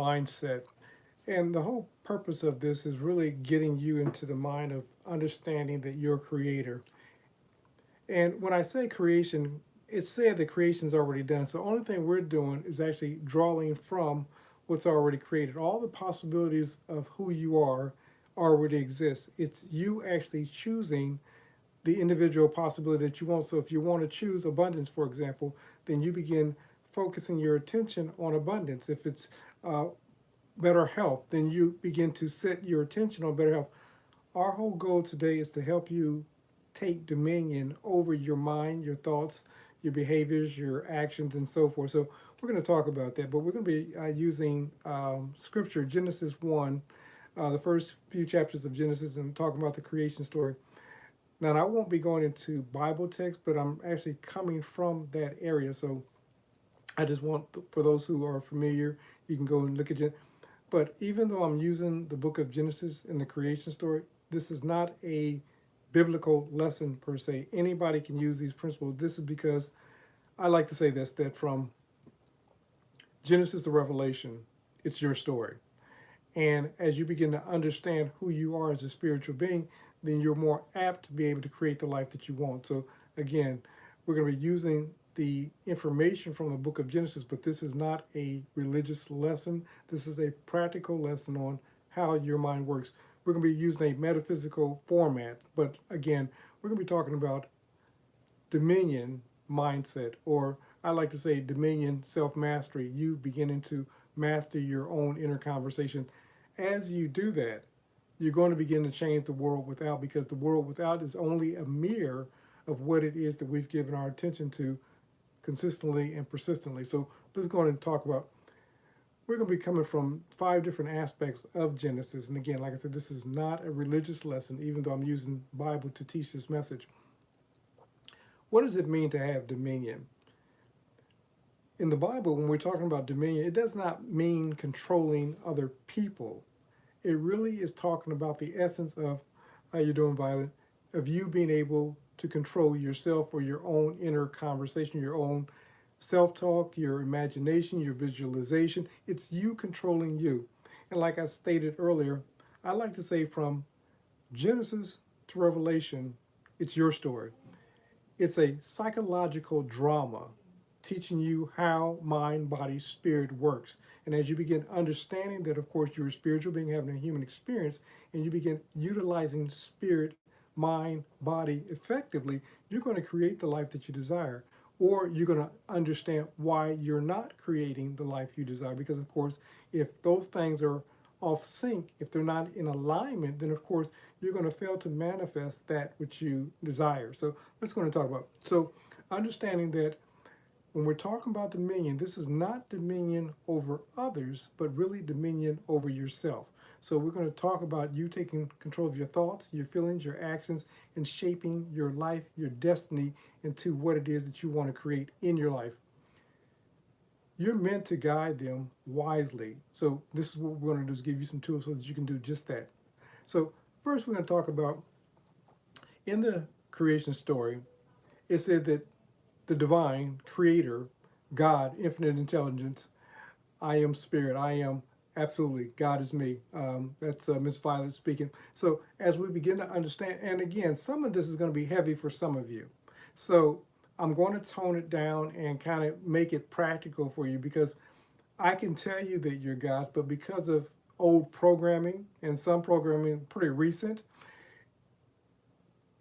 mindset. And the whole purpose of this is really getting you into the mind of understanding that you're a creator. And when I say creation, it's said that creation's already done. So the only thing we're doing is actually drawing from what's already created. All the possibilities of who you are already exist. It's you actually choosing the individual possibility that you want. So if you want to choose abundance, for example, then you begin focusing your attention on abundance. If it's uh, better health, then you begin to set your attention on better health. Our whole goal today is to help you take dominion over your mind, your thoughts, your behaviors, your actions, and so forth. So we're going to talk about that, but we're going to be using scripture, Genesis 1, the first few chapters of Genesis, and talking about the creation story. Now, I won't be going into Bible text, but I'm actually coming from that area. So I just want, for those who are familiar, you can go and look at it. But even though I'm using the book of Genesis in the creation story, this is not a biblical lesson per se. Anybody can use these principles. This is because I like to say this, that from Genesis to Revelation, it's your story. And as you begin to understand who you are as a spiritual being, then you're more apt to be able to create the life that you want. So again, we're going to be using the information from the book of Genesis, but this is not a religious lesson. This is a practical lesson on how your mind works. We're going to be using a metaphysical format, but again, we're going to be talking about dominion mindset, or I like to say dominion self-mastery, you beginning to master your own inner conversation. As you do that, you're going to begin to change the world without, because the world without is only a mirror of what it is that we've given our attention to consistently and persistently. So let's go on and talk about, we're going to be coming from 5 different aspects of Genesis. And again, like I said, this is not a religious lesson, even though I'm using Bible to teach this message. What does it mean to have dominion? In the Bible, when we're talking about dominion, it does not mean controlling other people. It really is talking about the essence of, how you doing, Violet, of you being able to control yourself or your own inner conversation, your own self-talk, your imagination, your visualization. It's you controlling you. And like I stated earlier, I like to say from Genesis to Revelation, it's your story. It's a psychological drama teaching you how mind, body, spirit works. And as you begin understanding that, of course, you're a spiritual being having a human experience, and you begin utilizing spirit, mind, body effectively, you're going to create the life that you desire. Or you're going to understand why you're not creating the life you desire. Because, of course, if those things are off sync, if they're not in alignment, then, of course, you're going to fail to manifest that which you desire. So let's go and talk about. So understanding that when we're talking about dominion, this is not dominion over others, but really dominion over yourself. So we're going to talk about you taking control of your thoughts, your feelings, your actions, and shaping your life, your destiny into what it is that you want to create in your life. You're meant to guide them wisely. So this is what we're going to do, is give you some tools so that you can do just that. So first we're going to talk about, in the creation story, it said that the divine creator, God, infinite intelligence, I am spirit, I am absolutely, God is me. That's Miss Violet speaking. So as we begin to understand, and again, some of this is going to be heavy for some of you. So I'm going to tone it down and kind of make it practical for you, because I can tell you that you're God's, but because of old programming, and some programming pretty recent,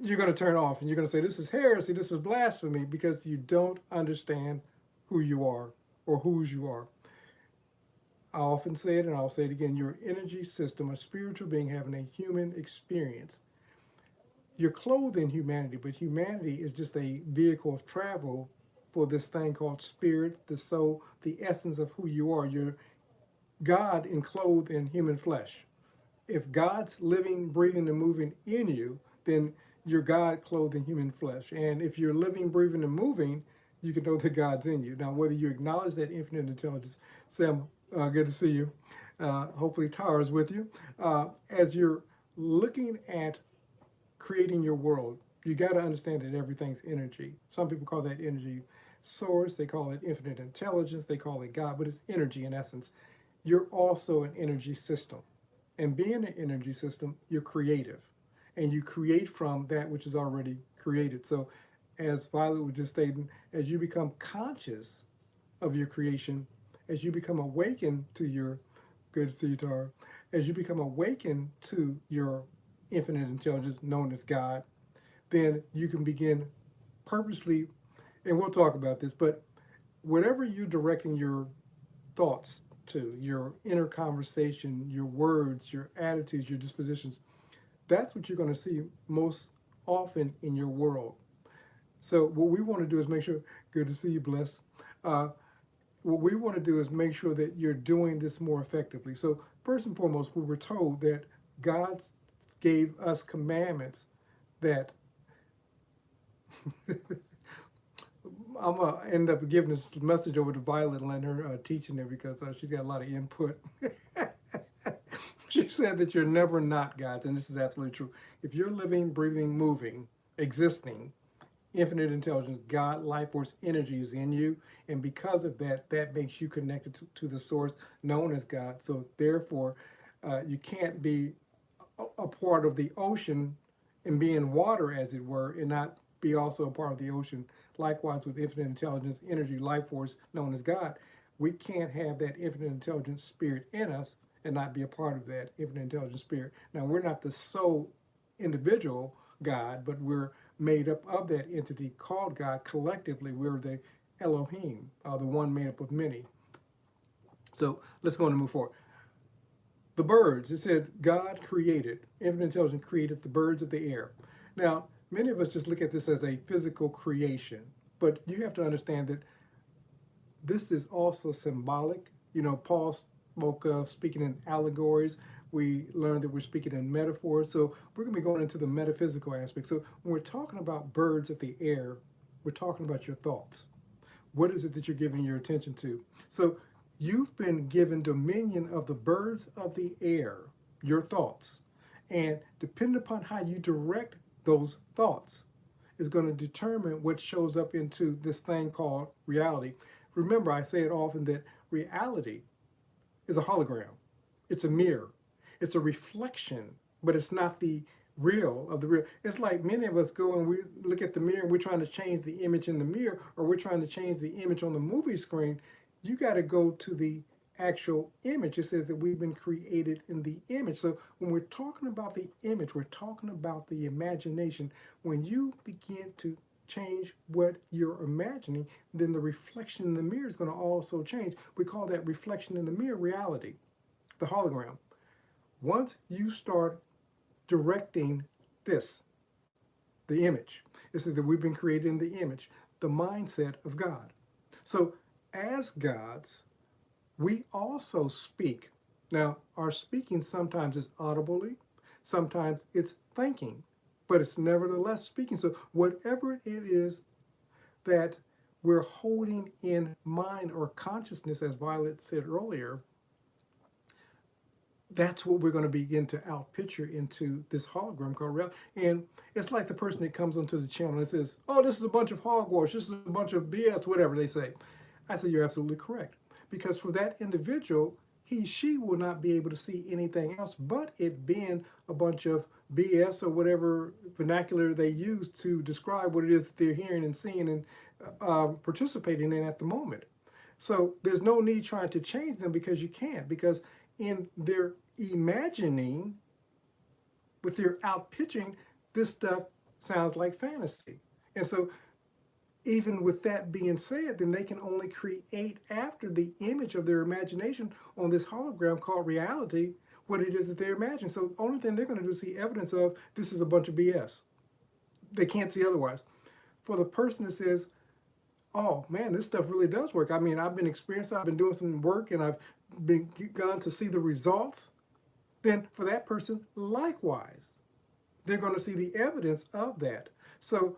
you're going to turn off and you're going to say, this is heresy, this is blasphemy, because you don't understand who you are or whose you are. I often say it, and I'll say it again, your energy system, a spiritual being having a human experience. You're clothed in humanity, but humanity is just a vehicle of travel for this thing called spirit, the soul, the essence of who you are. You're God enclosed in human flesh. If God's living, breathing, and moving in you, then you're God clothed in human flesh. And if you're living, breathing, and moving, you can know that God's in you. Now, whether you acknowledge that infinite intelligence, Sam, good to see you. Hopefully Tara is with you. As you're looking at creating your world, you got to understand that everything's energy. Some people call that energy source. They call it infinite intelligence. They call it God, but it's energy in essence. you're also an energy system. And being an energy system, you're creative. And you create from that which is already created. So, as Violet was just stating, as you become conscious of your creation, as you become awakened to your, good to see you, Tara, as you become awakened to your infinite intelligence known as God, then you can begin purposely, and we'll talk about this, but whatever you're directing your thoughts to, your inner conversation, your words, your attitudes, your dispositions, that's what you're going to see most often in your world. So what we want to do is make sure, good to see you, Bless. Uh, what we want to do is make sure that you're doing this more effectively. So first and foremost, we were told that God gave us commandments that I'm gonna end up giving this message over to Violet and letting her teaching it because she's got a lot of input. She said that you're never not God's, and this is absolutely true. If you're living, breathing, moving, existing, infinite intelligence, God, life force, energy is in you, and because of that, that makes you connected to the source known as God. So therefore, you can't be a part of the ocean and be in water, as it were, and not be also a part of the ocean. Likewise, with infinite intelligence, energy, life force known as God, we can't have that infinite intelligence spirit in us and not be a part of that infinite intelligence spirit. Now, we're not the sole individual God, but we're made up of that entity called God. Collectively, we're the Elohim, the one made up of many. So let's go on and move forward. The birds, it said God created, infinite intelligence created the birds of the air. Now, many of us just look at this as a physical creation, but you have to understand that this is also symbolic. You know, Paul spoke of speaking in allegories. We learned that we're speaking in metaphors. So we're going to be going into the metaphysical aspect. So when we're talking about birds of the air, we're talking about your thoughts. What is it that you're giving your attention to? So you've been given dominion of the birds of the air, your thoughts. And depending upon how you direct those thoughts is going to determine what shows up into this thing called reality. Remember, I say it often that reality is a hologram. It's a mirror. It's a reflection, but it's not the real of the real. It's like many of us go and we look at the mirror and we're trying to change the image in the mirror, or we're trying to change the image on the movie screen. You got to go to the actual image. It says that we've been created in the image. So when we're talking about the image, we're talking about the imagination. When you begin to change what you're imagining, then the reflection in the mirror is going to also change. We call that reflection in the mirror reality, the hologram. Once you start directing this, the image, it says that we've been created in the image, the mindset of God. So as gods, we also speak. Now, our speaking sometimes is audibly, sometimes it's thinking, but it's nevertheless speaking. So whatever it is that we're holding in mind or consciousness, as Violet said earlier, that's what we're going to begin to outpicture into this hologram called reality. And it's like the person that comes onto the channel and says, oh, this is a bunch of hogwash, this is a bunch of BS, whatever they say. I say, you're absolutely correct. Because for that individual, she will not be able to see anything else but it being a bunch of BS or whatever vernacular they use to describe what it is that they're hearing and seeing and participating in at the moment. So there's no need trying to change them because you can't. Because in their imagining, with their outpitching, this stuff sounds like fantasy. And so even with that being said, then they can only create after the image of their imagination on this hologram called reality what it is that they're imagining. So the only thing they're going to do is see evidence of this is a bunch of BS. They can't see otherwise. For the person that says, oh man, this stuff really does work. I mean, I've been experienced, I've been doing some work, and I've begun to see the results. Then for that person, likewise, they're going to see the evidence of that. So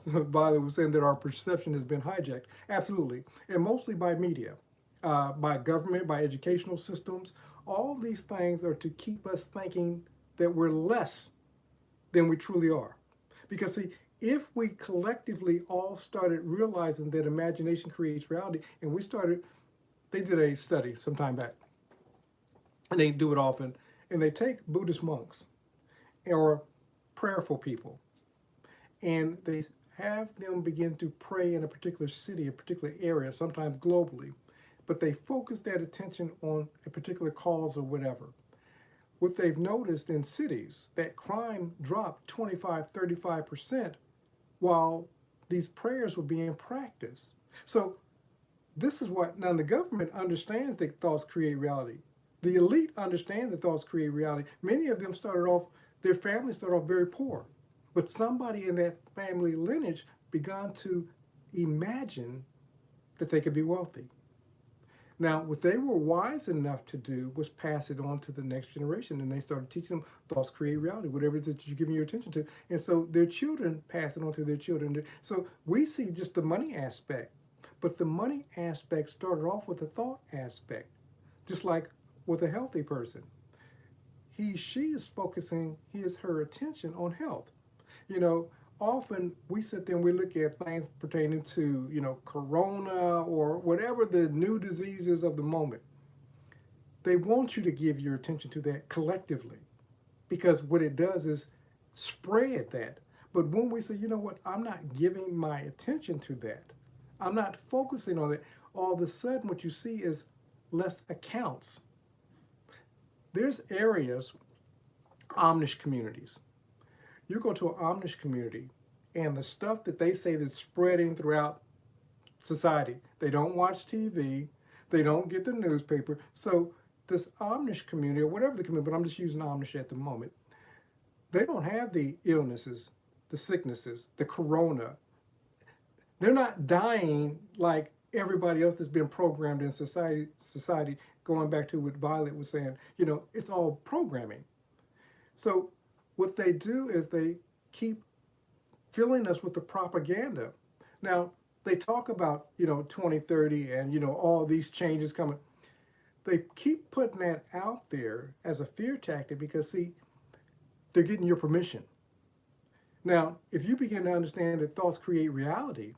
Violet was saying that our perception has been hijacked. Absolutely. And mostly by media, by government, by educational systems. All these things are to keep us thinking that we're less than we truly are. Because see, if we collectively all started realizing that imagination creates reality, and we started They did a study some time back, and they do it often, and they take Buddhist monks or prayerful people, and they have them begin to pray in a particular city, a particular area, sometimes globally, but they focus that attention on a particular cause or whatever. What they've noticed in cities, that crime dropped 25, 35% while these prayers were being practiced. So this is what, now the government understands that thoughts create reality. The elite understand that thoughts create reality. Many of them started off, their families started off very poor. But somebody in that family lineage began to imagine that they could be wealthy. Now, what they were wise enough to do was pass it on to the next generation, and they started teaching them thoughts create reality, whatever it is that you're giving your attention to. And so their children pass it on to their children. So we see just the money aspect, but the money aspect started off with the thought aspect, just like with a healthy person. She is focusing her attention on health. You know, often we sit there and we look at things pertaining to, corona or whatever the new diseases of the moment. They want you to give your attention to that collectively, because what it does is spread that. But when we say, you know what, I'm not giving my attention to that, I'm not focusing on it, all of a sudden what you see is less accounts. There's areas, Amish communities. You go to an Amish community, and the stuff that they say that's spreading throughout society, they don't watch TV, they don't get the newspaper. So this Amish community, or whatever the community, but I'm just using Amish at the moment, they don't have the illnesses, the sicknesses, the corona. They're not dying like everybody else that's been programmed in society, going back to what Violet was saying, it's all programming. So what they do is they keep filling us with the propaganda. Now, they talk about, 2030 and, all these changes coming. They keep putting that out there as a fear tactic because, see, they're getting your permission. Now, if you begin to understand that thoughts create reality,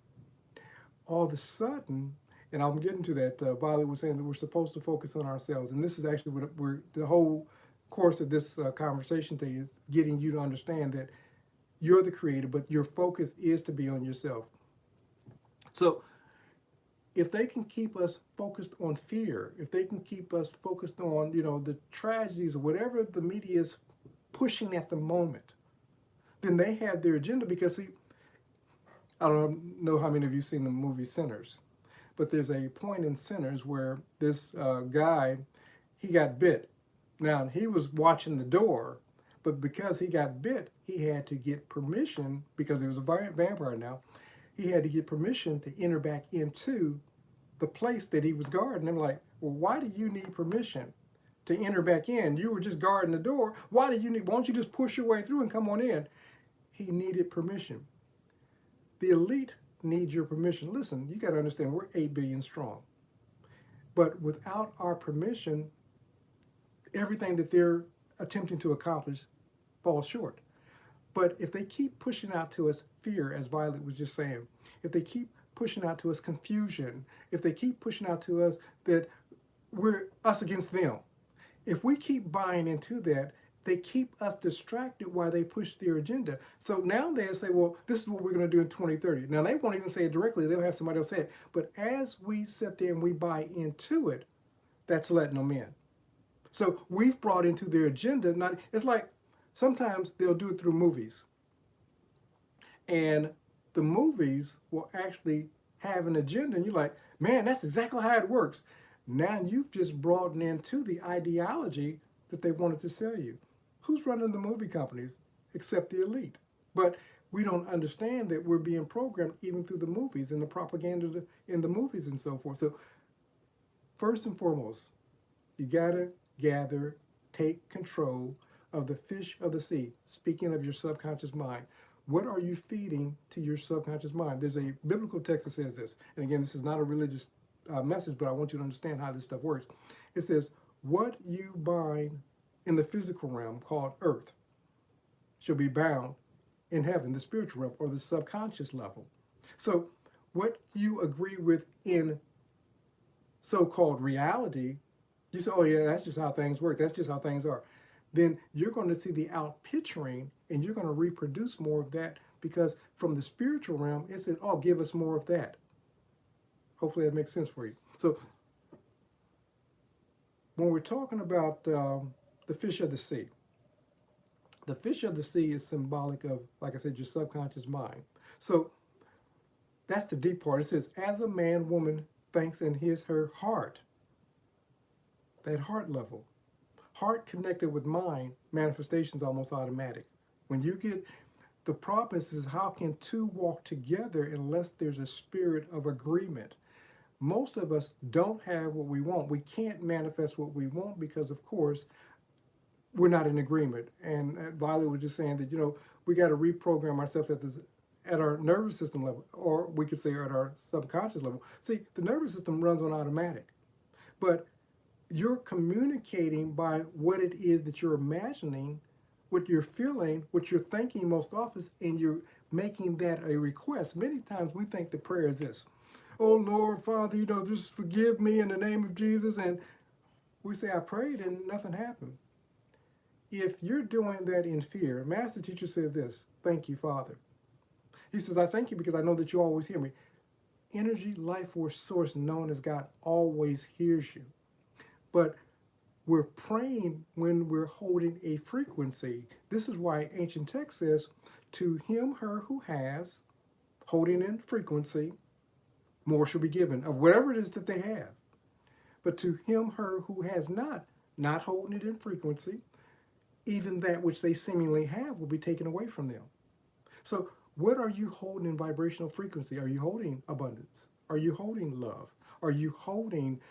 all of a sudden, and I'm getting to that, Violet was saying that we're supposed to focus on ourselves. And this is actually what the whole course of this conversation today is getting you to understand that you're the creator, but your focus is to be on yourself. So if they can keep us focused on fear, if they can keep us focused on, the tragedies or whatever the media is pushing at the moment, then they have their agenda. Because, see, I don't know how many of you have seen the movie Sinners, but there's a point in Sinners where this guy, he got bit. Now, he was watching the door, but because he got bit, he had to get permission, because he was a vampire now, he had to get permission to enter back into the place that he was guarding. I'm like, well, why do you need permission to enter back in? You were just guarding the door. Why don't you just push your way through and come on in? He needed permission. The elite needs your permission. Listen, you got to understand, we're 8 billion strong. But without our permission, everything that they're attempting to accomplish falls short. But if they keep pushing out to us fear, as Violet was just saying, if they keep pushing out to us confusion, if they keep pushing out to us that we're us against them, if we keep buying into that, they keep us distracted while they push their agenda. So now they'll say, well, this is what we're going to do in 2030. Now, they won't even say it directly. They'll have somebody else say it. But as we sit there and we buy into it, that's letting them in. So we've brought into their agenda. It's like sometimes they'll do it through movies. And the movies will actually have an agenda. And you're like, man, that's exactly how it works. Now you've just brought into the ideology that they wanted to sell you. Who's running the movie companies except the elite? But we don't understand that we're being programmed even through the movies and the propaganda in the movies and so forth. So first and foremost, you gotta take control of the fish of the sea. Speaking of your subconscious mind, what are you feeding to your subconscious mind? There's a biblical text that says this. And again, this is not a religious message, but I want you to understand how this stuff works. It says, what you bind in the physical realm, called earth, shall be bound in heaven, the spiritual realm, or the subconscious level. So what you agree with in so-called reality, you say, oh yeah, that's just how things work. That's just how things are. Then you're going to see the outpicturing and you're going to reproduce more of that because from the spiritual realm, it says, oh, give us more of that. Hopefully that makes sense for you. So when we're talking about the fish of the fish of the sea is symbolic of, like I said, your subconscious mind. So that's the deep part. It says, as a man, woman thinks in his, her heart, that heart level. Heart connected with mind, manifestation is almost automatic. When you get, the problem is how can two walk together unless there's a spirit of agreement? Most of us don't have what we want. We can't manifest what we want because, of course, we're not in agreement. And Violet was just saying that, we got to reprogram ourselves at our nervous system level, or we could say at our subconscious level. See, the nervous system runs on automatic, but you're communicating by what it is that you're imagining, what you're feeling, what you're thinking most often, and you're making that a request. Many times we think the prayer is this: oh Lord, Father, just forgive me in the name of Jesus. And we say, I prayed and nothing happened. If you're doing that in fear, Master Teacher said this: thank you, Father. He says, I thank you because I know that you always hear me. Energy, life force source known as God always hears you. But we're praying when we're holding a frequency. This is why ancient text says, to him, her who has, holding in frequency, more shall be given of whatever it is that they have. But to him, her who has not holding it in frequency, even that which they seemingly have will be taken away from them. So what are you holding in vibrational frequency? Are you holding abundance? Are you holding love? Are you holding,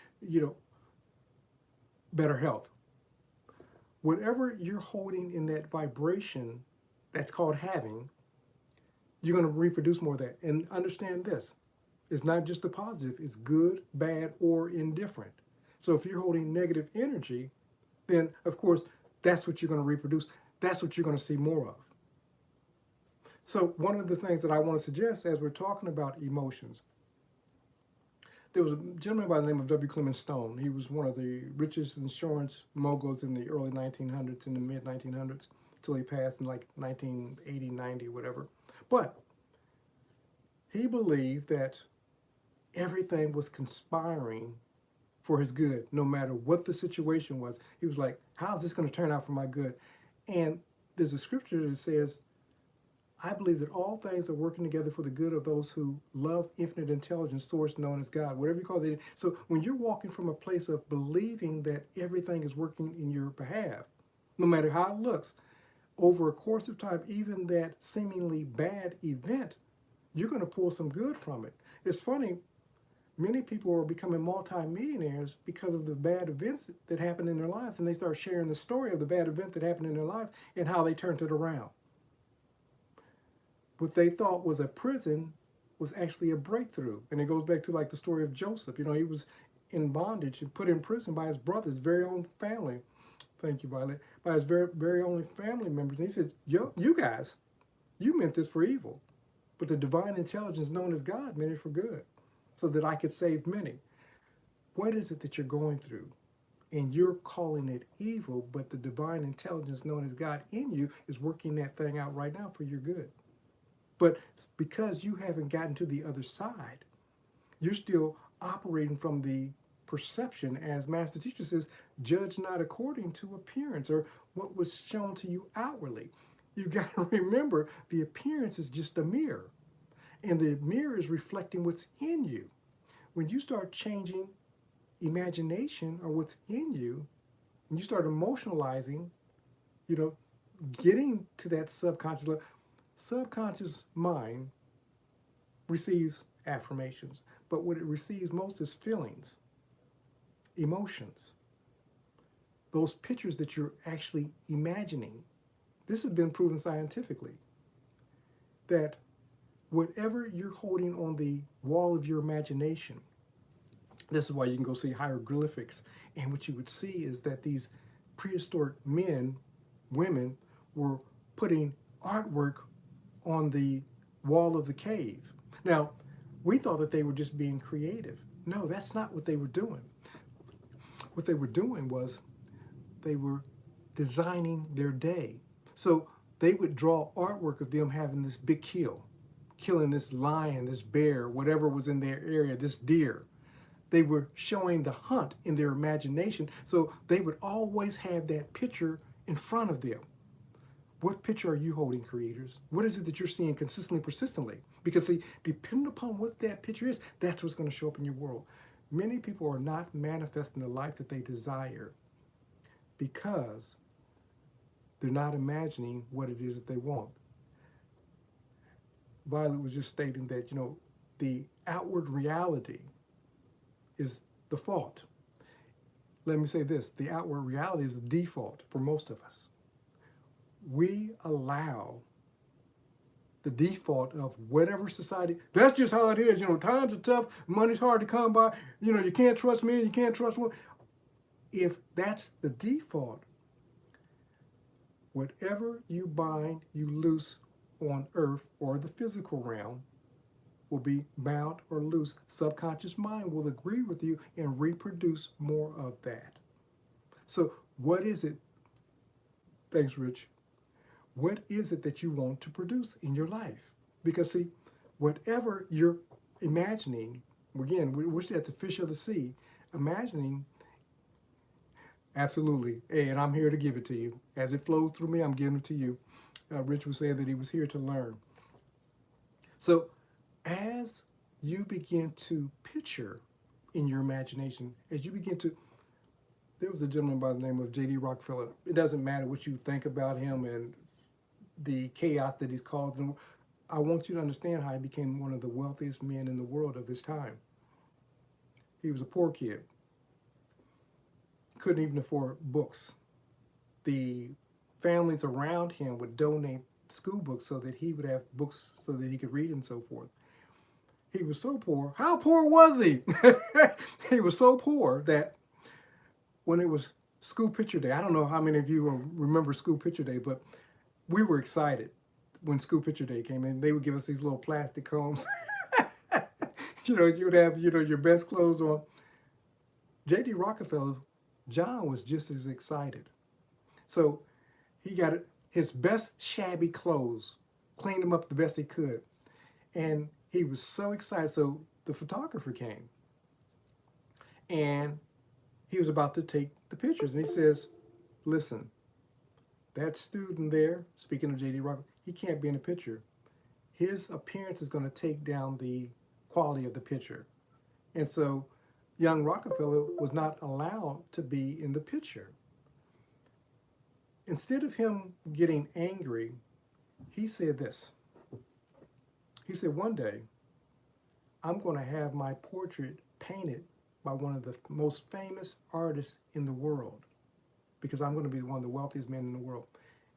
better health? Whatever you're holding in that vibration, that's called having, you're going to reproduce more of that. And understand this: it's not just the positive, it's good, bad, or indifferent. So if you're holding negative energy, then of course that's what you're going to reproduce. That's what you're going to see more of. So one of the things that I want to suggest as we're talking about emotions, there was a gentleman by the name of W. Clement Stone. He was one of the richest insurance moguls in the early 1900s, in the mid 1900s, until he passed in like 1980, 90, whatever. But he believed that everything was conspiring for his good, no matter what the situation was. He was like, how's this going to turn out for my good? And there's a scripture that says, I believe that all things are working together for the good of those who love infinite intelligence, source known as God, whatever you call it. So when you're walking from a place of believing that everything is working in your behalf, no matter how it looks, over a course of time, even that seemingly bad event, you're going to pull some good from it. It's funny, many people are becoming multimillionaires because of the bad events that happened in their lives, and they start sharing the story of the bad event that happened in their lives and how they turned it around. What they thought was a prison was actually a breakthrough. And it goes back to like the story of Joseph. He was in bondage and put in prison by his brother's very own family. Thank you, Violet. By his very, very own family members. And he said, yo, you guys, you meant this for evil. But the divine intelligence known as God meant it for good, so that I could save many. What is it that you're going through? And you're calling it evil, but the divine intelligence known as God in you is working that thing out right now for your good. But because you haven't gotten to the other side, you're still operating from the perception, as Master Teacher says, judge not according to appearance or what was shown to you outwardly. You got to remember the appearance is just a mirror, and the mirror is reflecting what's in you. When you start changing imagination or what's in you, and you start emotionalizing, getting to that subconscious level, subconscious mind receives affirmations, but what it receives most is feelings, emotions, those pictures that you're actually imagining. This has been proven scientifically that whatever you're holding on the wall of your imagination, this is why you can go see hieroglyphics, and what you would see is that these prehistoric men, women, were putting artwork on the wall of the cave. Now, we thought that they were just being creative. No, that's not what they were doing. What they were doing was they were designing their day. So they would draw artwork of them having this big kill, killing this lion, this bear, whatever was in their area, this deer. They were showing the hunt in their imagination. So they would always have that picture in front of them. What picture are you holding, creators? What is it that you're seeing consistently, persistently? Because see, depending upon what that picture is, that's what's going to show up in your world. Many people are not manifesting the life that they desire because they're not imagining what it is that they want. Violet was just stating that, the outward reality is the fault. Let me say this, the outward reality is the default for most of us. We allow the default of whatever society, that's just how it is, times are tough, money's hard to come by, you can't trust me, you can't trust one. If that's the default, whatever you bind, you loose on earth or the physical realm will be bound or loose. Subconscious mind will agree with you and reproduce more of that. So what is it? Thanks, Rich. What is it that you want to produce in your life? Because see, whatever you're imagining, again, we're still at the fish of the sea, imagining, absolutely, and I'm here to give it to you. As it flows through me, I'm giving it to you. Rich was saying that he was here to learn. So as you begin to picture in your imagination, as you begin to, there was a gentleman by the name of J.D. Rockefeller. It doesn't matter what you think about him and the chaos that he's caused. And I want you to understand how he became one of the wealthiest men in the world of his time. He was a poor kid. Couldn't even afford books. The families around him would donate school books so that he would have books so that he could read and so forth. He was so poor. How poor was he? He was so poor that when it was school picture day, I don't know how many of you remember school picture day, but we were excited when school picture day came in. They would give us these little plastic combs. You would have, your best clothes on. J.D. Rockefeller, John was just as excited. So he got his best shabby clothes, cleaned them up the best he could. And he was so excited. So the photographer came and he was about to take the pictures. And he says, listen, that student there, speaking of J.D. Rockefeller, he can't be in the picture. His appearance is going to take down the quality of the picture. And so young Rockefeller was not allowed to be in the picture. Instead of him getting angry, he said this. He said, one day, I'm going to have my portrait painted by one of the most famous artists in the world because I'm going to be one of the wealthiest men in the world.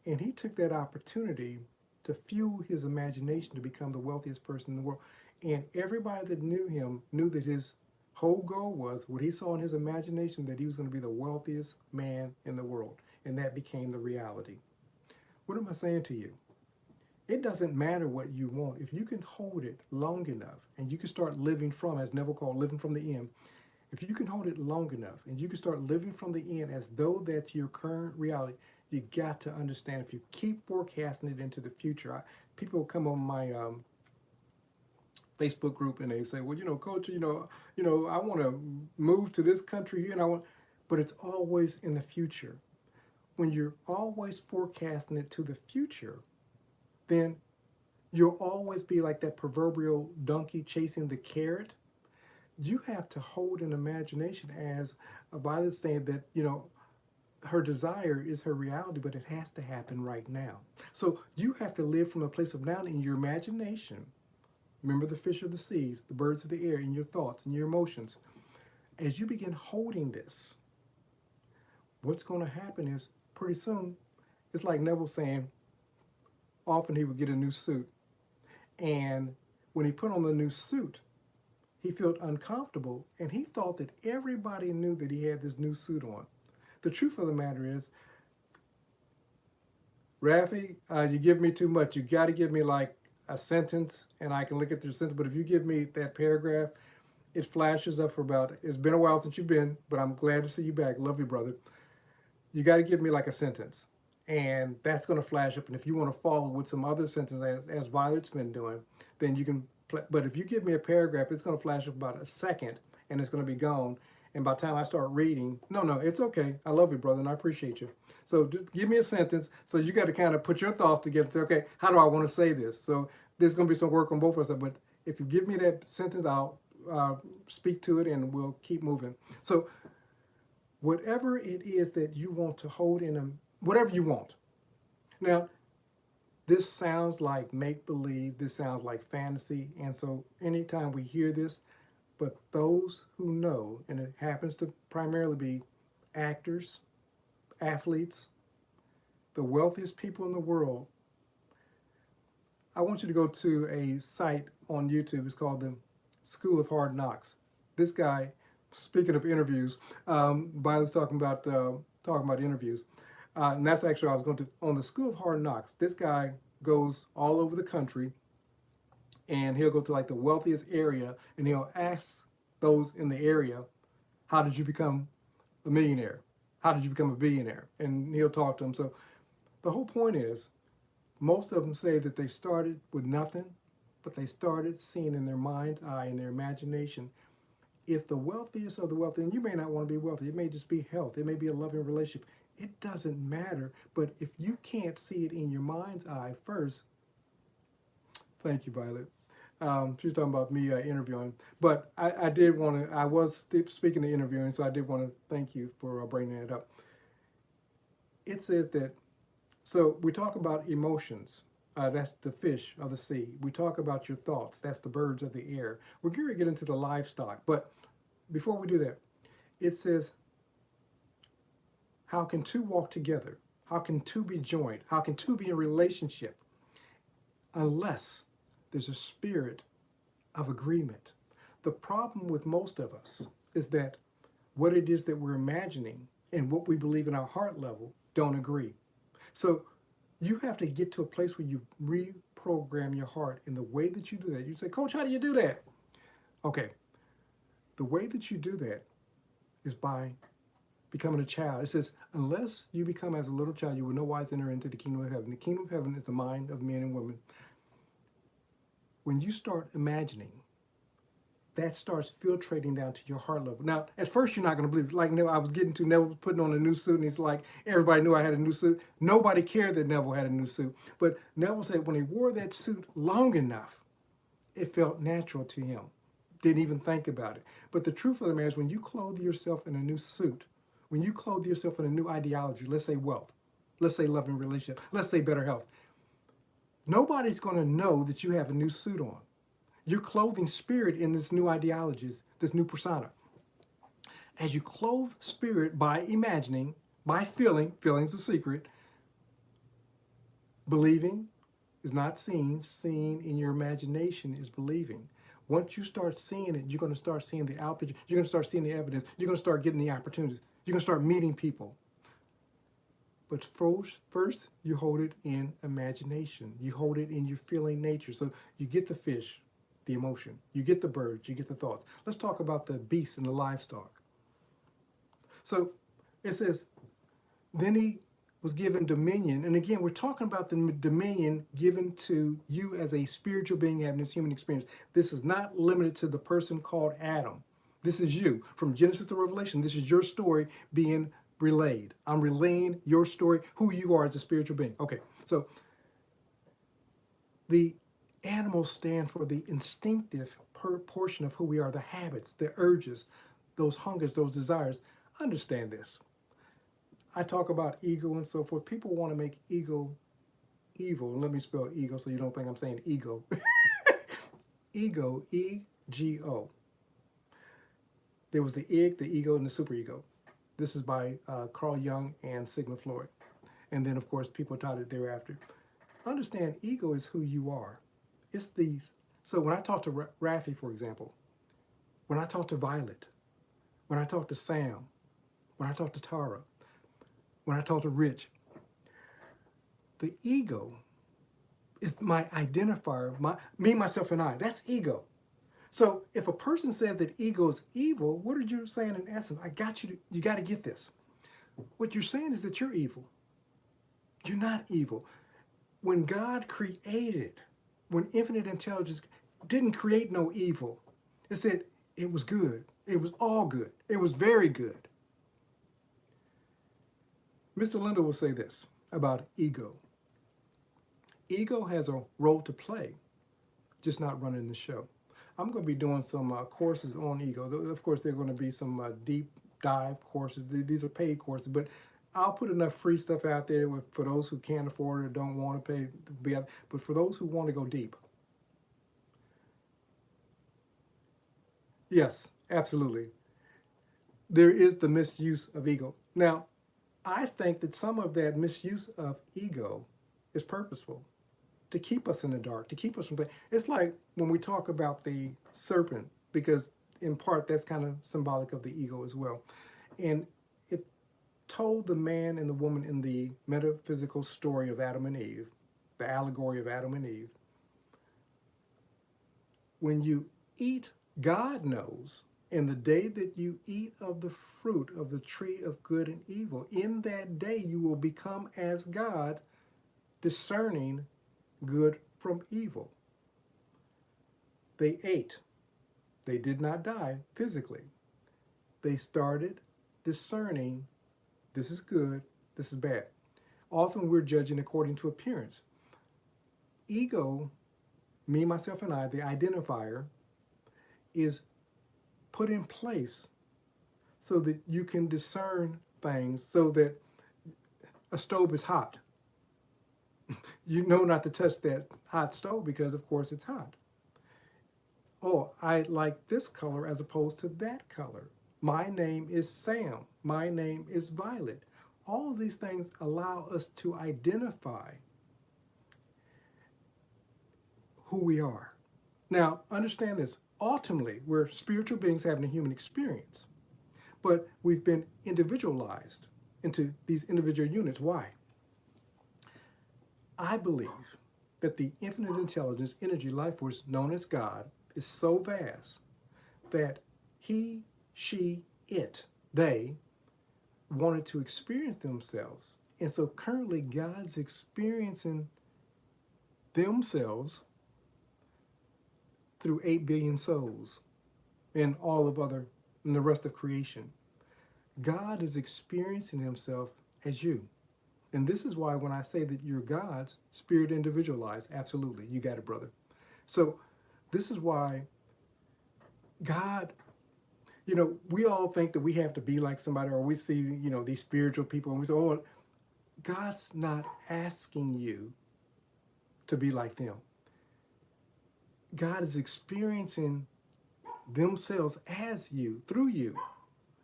And he took that opportunity to fuel his imagination to become the wealthiest person in the world. And everybody that knew him knew that his whole goal was what he saw in his imagination, that he was going to be the wealthiest man in the world. And that became the reality. What am I saying to you? It doesn't matter what you want. If you can hold it long enough and you can start living from, as Neville called, living from the end. If you can hold it long enough and you can start living from the end as though that's your current reality, you got to understand, if you keep forecasting it into the future, people come on my Facebook group and they say, well, coach, I want to move to this country here, but it's always in the future. When you're always forecasting it to the future, then you'll always be like that proverbial donkey chasing the carrot. You have to hold an imagination, as Violet saying that, her desire is her reality, but it has to happen right now. So you have to live from a place of now in your imagination. Remember the fish of the seas, the birds of the air, in your thoughts and your emotions. As you begin holding this, what's going to happen is pretty soon, it's like Neville saying, often he would get a new suit. And when he put on the new suit, he felt uncomfortable and he thought that everybody knew that he had this new suit on. The truth of the matter is, Rafi, you give me too much. You got to give me like a sentence and I can look at the sentence. But if you give me that paragraph, it flashes up for about, it's been a while since you've been, but I'm glad to see you back. Love you, brother. You got to give me like a sentence. And that's going to flash up. And if you want to follow with some other sentences, as Violet's been doing, then you can. But if you give me a paragraph, it's going to flash up about a second and it's going to be gone. And by the time I start reading, no, it's okay. I love you, brother, and I appreciate you. So just give me a sentence. So you got to kind of put your thoughts together and say, okay, how do I want to say this? So there's going to be some work on both of us. But if you give me that sentence, I'll speak to it and we'll keep moving. So whatever it is that you want to hold in them, whatever you want. Now, this sounds like make-believe, this sounds like fantasy, and so anytime we hear this, but those who know, and it happens to primarily be actors, athletes, the wealthiest people in the world, I want you to go to a site on YouTube. It's called the School of Hard Knocks. This guy, speaking of interviews, Violet's talking about interviews, and that's actually I was going to on the School of Hard Knocks. This guy goes all over the country, and he'll go to like the wealthiest area, and he'll ask those in the area, "How did you become a millionaire? How did you become a billionaire?" And he'll talk to them. So the whole point is, most of them say that they started with nothing, but they started seeing in their mind's eye, in their imagination. If the wealthiest of the wealthy, and you may not want to be wealthy, it may just be health, it may be a loving relationship, it doesn't matter. But if you can't see it in your mind's eye first, thank you, Violet. She was talking about me interviewing, but I did want to, I was speaking of interviewing, so I did want to thank you for bringing that up. It says that, so we talk about emotions. That's the fish of the sea. We talk about your thoughts. That's the birds of the air. We're going to get into the livestock. But before we do that, it says, how can two walk together? How can two be joined? How can two be in a relationship? Unless there's a spirit of agreement. The problem with most of us is that what it is that we're imagining and what we believe in our heart level don't agree. So you have to get to a place where you reprogram your heart. In the way that you do that, you say, Coach, how do you do that? Okay, the way that you do that is by becoming a child. It says, unless you become as a little child, you will no wise enter into the kingdom of heaven. The kingdom of heaven is the mind of men and women. When you start imagining, that starts filtrating down to your heart level. Now, at first, you're not going to believe it. Like Neville, I was getting to Neville putting on a new suit, and he's like, everybody knew I had a new suit. Nobody cared that Neville had a new suit. But Neville said when he wore that suit long enough, it felt natural to him. Didn't even think about it. But the truth of the matter is, when you clothe yourself in a new suit, when you clothe yourself in a new ideology, let's say wealth, let's say loving relationship, let's say better health, nobody's going to know that you have a new suit on. You're clothing spirit in this new ideologies, this new persona. As you clothe spirit by imagining, by feeling, feeling's a secret, believing is not seen, seen in your imagination is believing. Once you start seeing it, you're going to start seeing the output, you're going to start seeing the evidence, you're going to start getting the opportunities, you're going to start meeting people. But first, you hold it in imagination. You hold it in your feeling nature. So you get the fish, the emotion. You get the birds, you get the thoughts. Let's talk about the beasts and the livestock. So it says, then he was given dominion. And again, we're talking about the dominion given to you as a spiritual being having this human experience. This is not limited to the person called Adam. This is you. From Genesis to Revelation, this is your story being relayed. I'm relaying your story, who you are as a spiritual being. Okay, so the animals stand for the instinctive portion of who we are, the habits, the urges, those hungers, those desires. Understand this. I talk about ego and so forth. People want to make ego evil. Let me spell ego so you don't think I'm saying ego. Ego, E-G-O. There was the id, the ego, and the superego. This is by Carl Jung and Sigmund Freud. And then, of course, people taught it thereafter. Understand, ego is who you are. It's these. So when I talk to Rafi, for example, when I talk to Violet, when I talk to Sam, when I talk to Tara, when I talk to Rich, the ego is my identifier, me, myself, and I. That's ego. So if a person says that ego is evil, what are you saying in essence? I got you. You got to get this. What you're saying is that you're evil. You're not evil. When God created, when infinite intelligence didn't create no evil, it said it was good. It was all good. It was very good. Mr. Linder will say this about ego. Ego has a role to play, just not running the show. I'm going to be doing some courses on ego. Of course, there are going to be some deep dive courses. These are paid courses, but I'll put enough free stuff out there for those who can't afford it or don't want to pay. But for those who want to go deep, yes, absolutely. There is the misuse of ego. Now, I think that some of that misuse of ego is purposeful to keep us in the dark, to keep us from. It's like when we talk about the serpent, because in part that's kind of symbolic of the ego as well. And it told the man and the woman in the metaphysical story of Adam and Eve, the allegory of Adam and Eve, when you eat, God knows, in the day that you eat of the fruit of the tree of good and evil, in that day you will become as God, discerning good from evil. They ate. They did not die physically. They started discerning this is good, this is bad. Often we're judging according to appearance. Ego, me, myself, and I, the identifier, is put in place so that you can discern things, so that a stove is hot. You know not to touch that hot stove because, of course, it's hot. Oh, I like this color as opposed to that color. My name is Sam. My name is Violet. All of these things allow us to identify who we are. Now, understand this. Ultimately, we're spiritual beings having a human experience, but we've been individualized into these individual units. Why? I believe that the infinite intelligence, energy, life force known as God is so vast that he, she, it, they wanted to experience themselves. And so currently God's experiencing themselves through 8 billion souls and all of other, and the rest of creation. God is experiencing himself as you. And this is why when I say that you're God's, spirit individualized, absolutely, you got it, brother. So this is why God, we all think that we have to be like somebody, or we see, these spiritual people and we say, oh, God's not asking you to be like them. God is experiencing themselves as you, through you.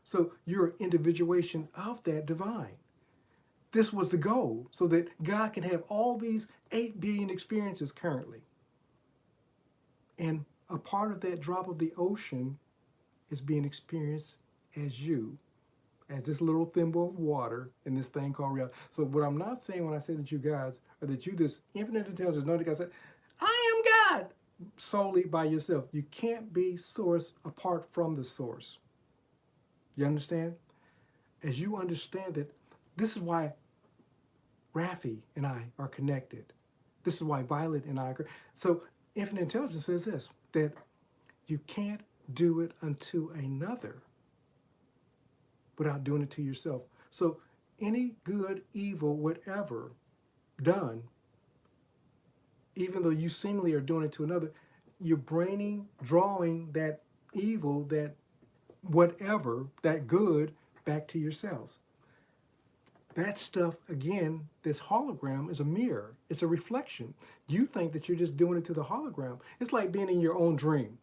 So you're an individuation of that divine. This was the goal, so that God can have all these 8 billion experiences currently. And a part of that drop of the ocean is being experienced as you, as this little thimble of water in this thing called reality. So what I'm not saying when I say that you guys, or that you, this infinite intelligence, know that God said, I am God, solely by yourself. You can't be source apart from the source. You understand? As you understand that, this is why Rafi and I are connected. This is why Violet and I are. So infinite intelligence says this, that you can't do it unto another without doing it to yourself. So any good, evil, whatever done, even though you seemingly are doing it to another, you're drawing that evil, that whatever, that good, back to yourselves. That stuff, again, this hologram is a mirror. It's a reflection. You think that you're just doing it to the hologram. It's like being in your own dream.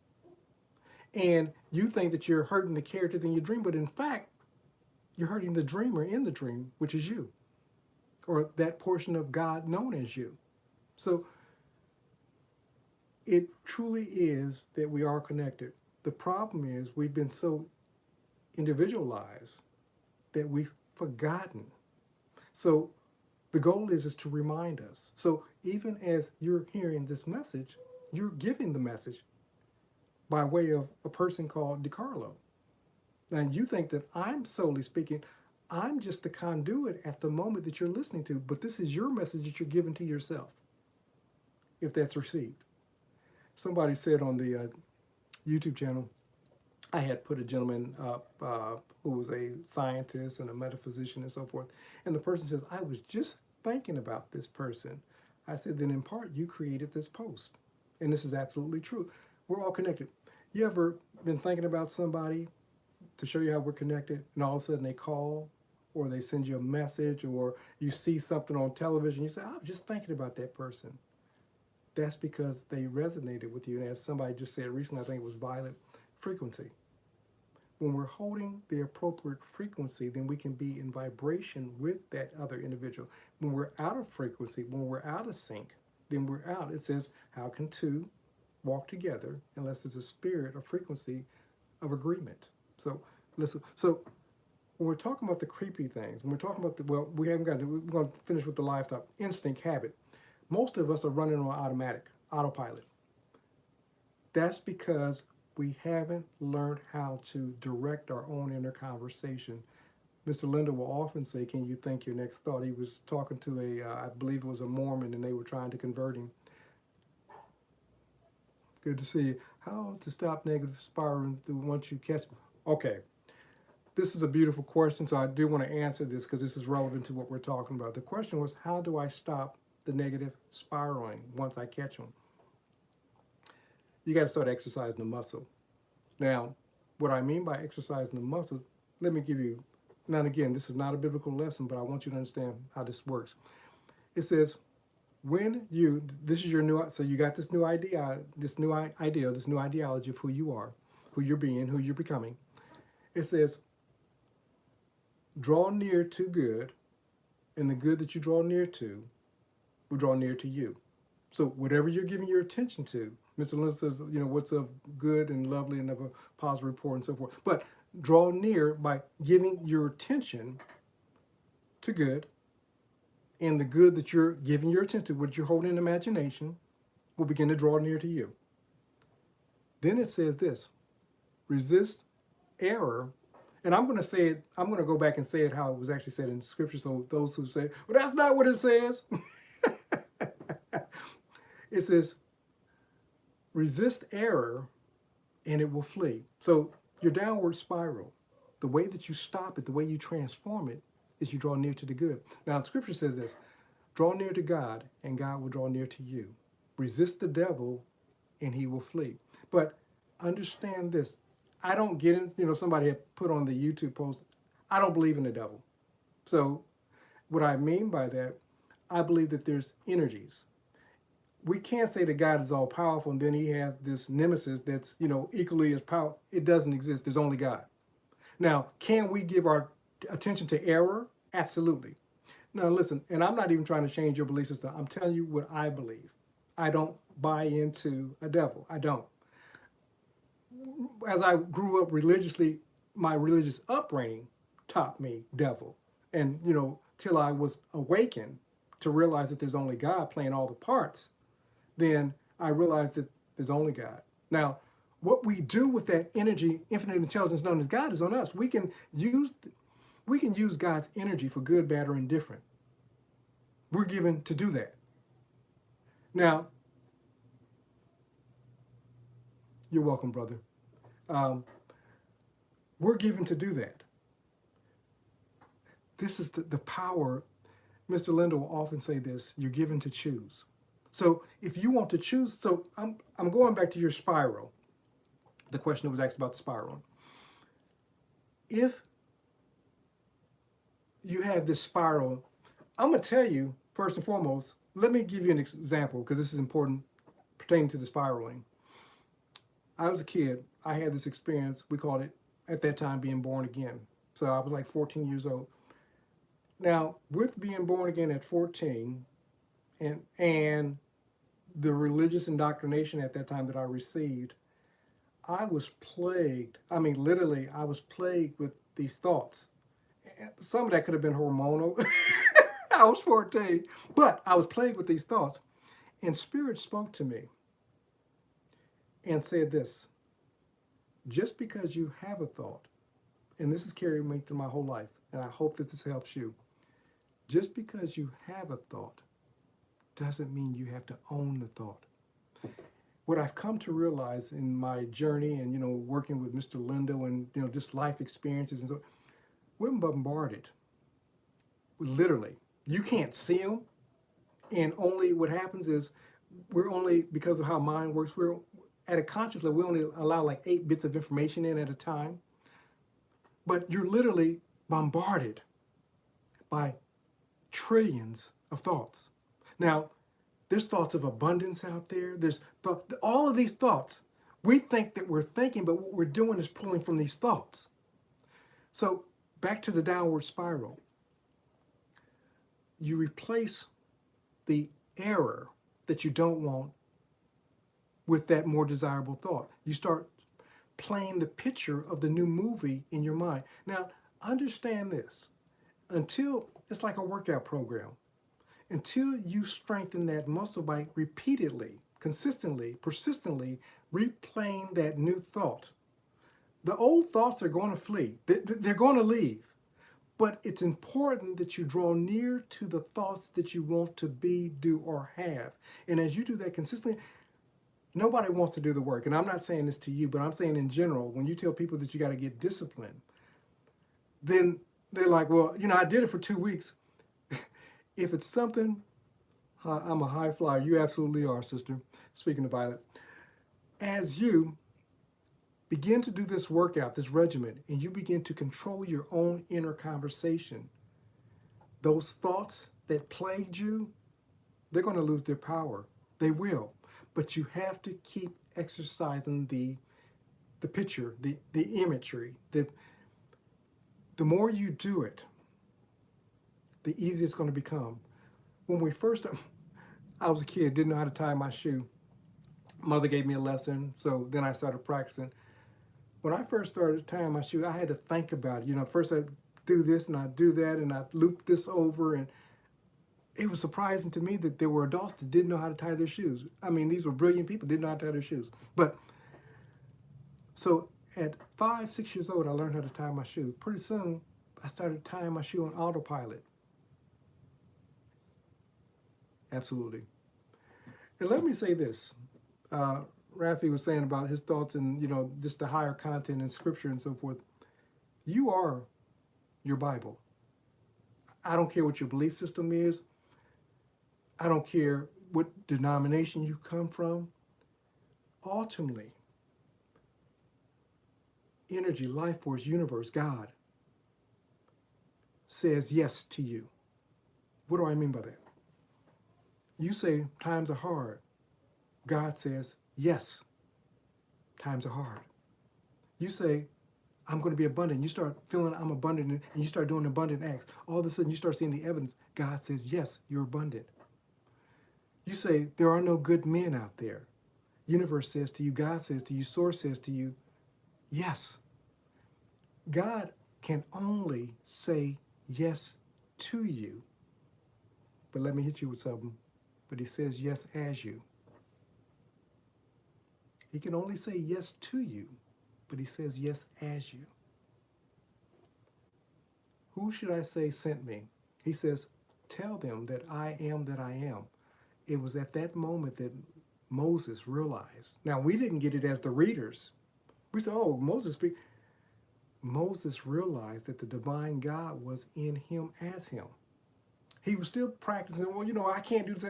And you think that you're hurting the characters in your dream, but in fact, you're hurting the dreamer in the dream, which is you, or that portion of God known as you. So it truly is that we are connected. The problem is we've been so individualized that we've forgotten. So the goal is to remind us. So even as you're hearing this message, you're giving the message. by way of a person called DeCarlo. Now, you think that I'm solely speaking. I'm just the conduit at the moment that you're listening to, but this is your message that you're giving to yourself, if that's received. Somebody said on the YouTube channel, I had put a gentleman up who was a scientist and a metaphysician and so forth. And the person says, I was just thinking about this person. I said, then in part, you created this post. And this is absolutely true. We're all connected. You ever been thinking about somebody to show you how we're connected, and all of a sudden they call or they send you a message, or you see something on television, you say, I was just thinking about that person. That's because they resonated with you. And as somebody just said recently, I think it was Violet, frequency. When we're holding the appropriate frequency, then we can be in vibration with that other individual. When we're out of frequency, when we're out of sync, then we're out. It says, how can two walk together unless there's a spirit or frequency of agreement? So listen. So when we're talking about the creepy things, when we're talking about the, well, we haven't got to, we're going to finish with the livestock instinct habit. Most of us are running on autopilot. That's because we haven't learned how to direct our own inner conversation. Mr. Linder will often say, can you think your next thought? He was talking to I believe it was a Mormon, and they were trying to convert him. Good to see you. How to stop negative spiraling through once you catch them? Okay, this is a beautiful question, so I do want to answer this because this is relevant to what we're talking about. The question was, how do I stop the negative spiraling once I catch them? You got to start exercising the muscle. Now, what I mean by exercising the muscle, let me give you, now and again, this is not a biblical lesson, but I want you to understand how this works. It says, when you, this is your new, so you got this new idea, this new ideology of who you are, who you're being, who you're becoming. It says, draw near to good, and the good that you draw near to will draw near to you. So whatever you're giving your attention to, Mr. Linder says, you know, what's of good and lovely and of a positive report and so forth. But draw near by giving your attention to good, and the good that you're giving your attention to, what you're holding in imagination, will begin to draw near to you. Then it says this, resist error. And I'm going to say it, I'm going to go back and say it how it was actually said in Scripture. So those who say, well, that's not what it says. It says, resist error and it will flee. So your downward spiral, the way that you stop it, the way you transform it, is you draw near to the good. Now, Scripture says this, draw near to God and God will draw near to you. Resist the devil and he will flee. But understand this, I don't get it, you know, somebody had put on the YouTube post, I don't believe in the devil. So what I mean by that, I believe that there's energies. We can't say that God is all powerful and then he has this nemesis that's, you know, equally as powerful. It doesn't exist. There's only God. Now, can we give our attention to error? Absolutely. Now, listen, and I'm not even trying to change your belief system. I'm telling you what I believe. I don't buy into a devil. I don't. As I grew up religiously, my religious upbringing taught me devil. And, you know, till I was awakened to realize that there's only God playing all the parts, then I realized that there's only God. Now, what we do with that energy, infinite intelligence known as God, is on us. We can use God's energy for good, bad, or indifferent. We're given to do that. Now, you're welcome, brother. We're given to do that. This is the power. Mr. Linder will often say this, you're given to choose. So if you want to choose, so I'm going back to your spiral. The question that was asked about the spiral. If you have this spiral, I'm going to tell you, first and foremost, let me give you an example because this is important pertaining to the spiraling. I was a kid. I had this experience. We called it, at that time, being born again. So I was like 14 years old. Now, with being born again at 14 and the religious indoctrination at that time that I received, I was plagued. I mean, literally, I was plagued with these thoughts. Some of that could have been hormonal. I was 14, but I was plagued with these thoughts. And Spirit spoke to me and said this, Just because you have a thought, and this has carried me through my whole life, and I hope that this helps you. Just because you have a thought doesn't mean you have to own the thought. What I've come to realize in my journey and, working with Mr. Lindo and, just life experiences and so, we're bombarded, literally. You can't see them. And only what happens is we're only, because of how mind works, we're at a conscious level, we only allow like 8 bits of information in at a time. But you're literally bombarded by trillions of thoughts. Now, there's thoughts of abundance out there. But all of these thoughts, we think that we're thinking, but what we're doing is pulling from these thoughts. So back to the downward spiral. You replace the error that you don't want with that more desirable thought. You start playing the picture of the new movie in your mind. Now, understand this. It's like a workout program. Until you strengthen that muscle by repeatedly, consistently, persistently replaying that new thought, the old thoughts are going to flee. They're going to leave. But it's important that you draw near to the thoughts that you want to be, do, or have. And as you do that consistently, nobody wants to do the work. And I'm not saying this to you, but I'm saying in general, when you tell people that you got to get disciplined, then they're like, well, I did it for 2 weeks. If it's something, I'm a high flyer. You absolutely are, sister. Speaking of Violet. As you begin to do this workout, this regimen, and you begin to control your own inner conversation, those thoughts that plagued you, they're going to lose their power. They will. But you have to keep exercising the picture, the imagery. The more you do it, the easier it's going to become. When I was a kid, didn't know how to tie my shoe. Mother gave me a lesson, so then I started practicing. When I first started tying my shoe, I had to think about it. First I'd do this and I'd do that and I'd loop this over. And it was surprising to me that there were adults that didn't know how to tie their shoes. I mean, these were brilliant people, didn't know how to tie their shoes. But so at 5, 6 years old, I learned how to tie my shoe. Pretty soon, I started tying my shoe on autopilot. Absolutely. And let me say this. Rafi was saying about his thoughts and, just the higher content in scripture and so forth. You are your Bible. I don't care what your belief system is. I don't care what denomination you come from. Ultimately, energy, life force, universe, God says yes to you. What do I mean by that? You say times are hard. God says, yes, times are hard. You say, I'm going to be abundant. You start feeling I'm abundant and you start doing abundant acts. All of a sudden you start seeing the evidence. God says, yes, you're abundant. You say, there are no good men out there. Universe says to you, God says to you, Source says to you, yes. God can only say yes to you. But let me hit you with something. But he says yes as you. He can only say yes to you, but he says yes as you. Who should I say sent me? He says, tell them that I am that I am. It was at that moment that Moses realized. Now, we didn't get it as the readers. We said, oh, Moses speak. Moses realized that the divine God was in him as him. He was still practicing, well, I can't do this.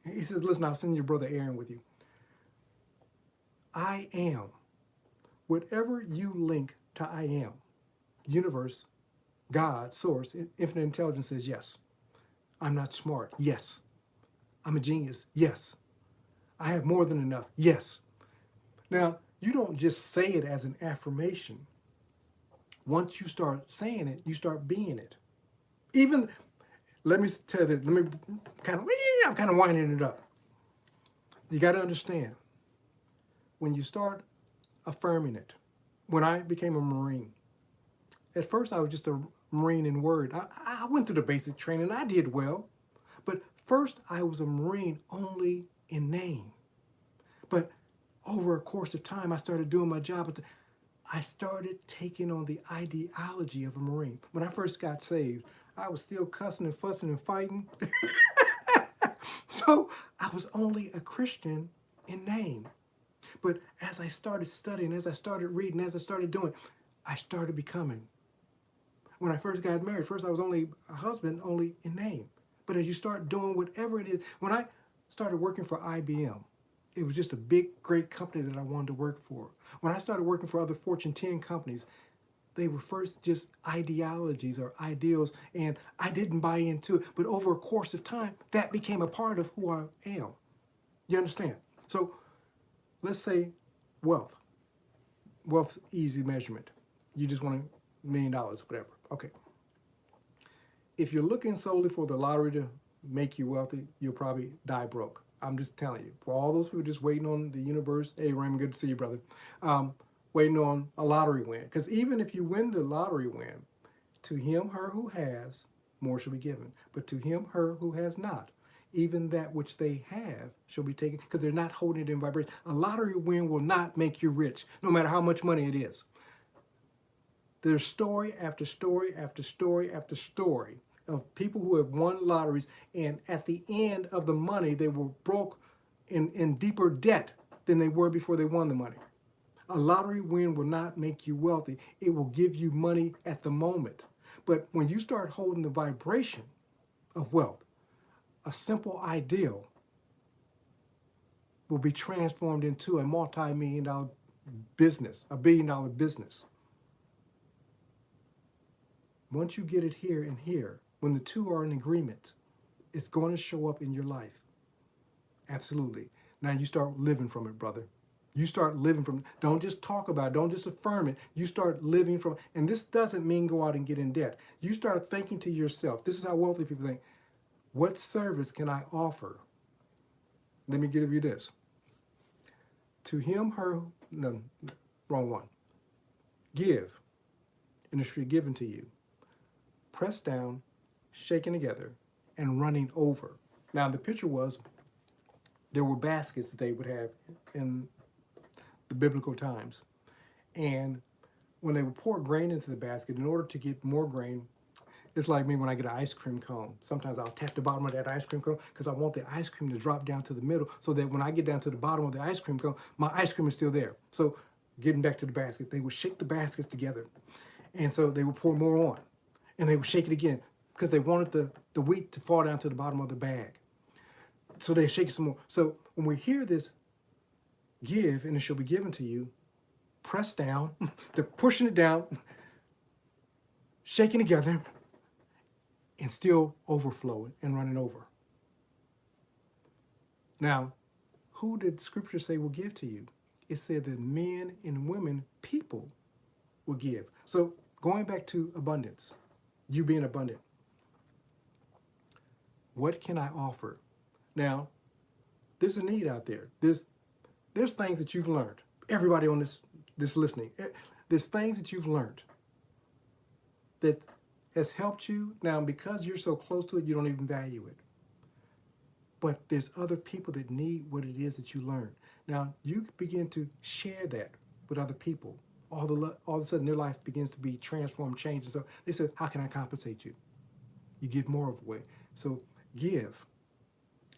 He says, listen, I'll send your brother Aaron with you. I am. Whatever you link to I am, universe, God, source, infinite intelligence says yes. I'm not smart. Yes. I'm a genius. Yes. I have more than enough. Yes. Now, you don't just say it as an affirmation. Once you start saying it, you start being it. Even, let me tell you that, I'm kind of winding it up. You got to understand, when you start affirming it, when I became a Marine, at first I was just a Marine in word. I went through the basic training. I did well. But first I was a Marine only in name. But over a course of time, I started doing my job. I started taking on the ideology of a Marine. When I first got saved, I was still cussing and fussing and fighting. So I was only a Christian in name. But as I started studying, as I started reading, as I started doing, I started becoming. When I first got married, first I was only a husband, only in name. But as you start doing whatever it is, when I started working for IBM, it was just a big, great company that I wanted to work for. When I started working for other Fortune 10 companies, they were first just ideologies or ideals, and I didn't buy into it. But over a course of time, that became a part of who I am. You understand? So let's say wealth. Wealth's easy measurement. You just want $1 million, whatever. Okay. If you're looking solely for the lottery to make you wealthy, you'll probably die broke. I'm just telling you. For all those people just waiting on the universe, hey Raymond, good to see you, brother. Waiting on a lottery win. Because even if you win the lottery win, to him, her who has, more shall be given. But to him, her who has not, even that which they have shall be taken, because they're not holding it in vibration. A lottery win will not make you rich, no matter how much money it is. There's story after story after story after story of people who have won lotteries, and at the end of the money, they were broke in deeper debt than they were before they won the money. A lottery win will not make you wealthy. It will give you money at the moment. But when you start holding the vibration of wealth, a simple ideal will be transformed into a multi-million-dollar business, a billion-dollar business. Once you get it here and here, when the two are in agreement, it's going to show up in your life. Absolutely. Now you start living from it, brother. You start living from it. Don't just talk about it. Don't just affirm it. You start living from it. And this doesn't mean go out and get in debt. You start thinking to yourself, this is how wealthy people think, what service can I offer? Let me give you this. To him, her, no, wrong one. Give, and it shall be given to you. Pressed down, shaken together, and running over. Now the picture was, there were baskets that they would have in the biblical times. And when they would pour grain into the basket, in order to get more grain, it's like me when I get an ice cream cone. Sometimes I'll tap the bottom of that ice cream cone because I want the ice cream to drop down to the middle so that when I get down to the bottom of the ice cream cone, my ice cream is still there. So getting back to the basket, they would shake the baskets together. And so they would pour more on. And they would shake it again because they wanted the wheat to fall down to the bottom of the bag. So they shake it some more. So when we hear this, give and it shall be given to you, pressed down, they're pushing it down, shaking together, and still overflowing and running over. Now, who did Scripture say will give to you? It said that men and women, people, will give. So going back to abundance, you being abundant, what can I offer? Now, there's a need out there. There's things that you've learned. Everybody on this listening, there's things that you've learned that has helped you. Now, because you're so close to it, you don't even value it. But there's other people that need what it is that you learned. Now, you begin to share that with other people. All of a sudden, their life begins to be transformed, changed. And so they said, how can I compensate you? You give more of away. So give.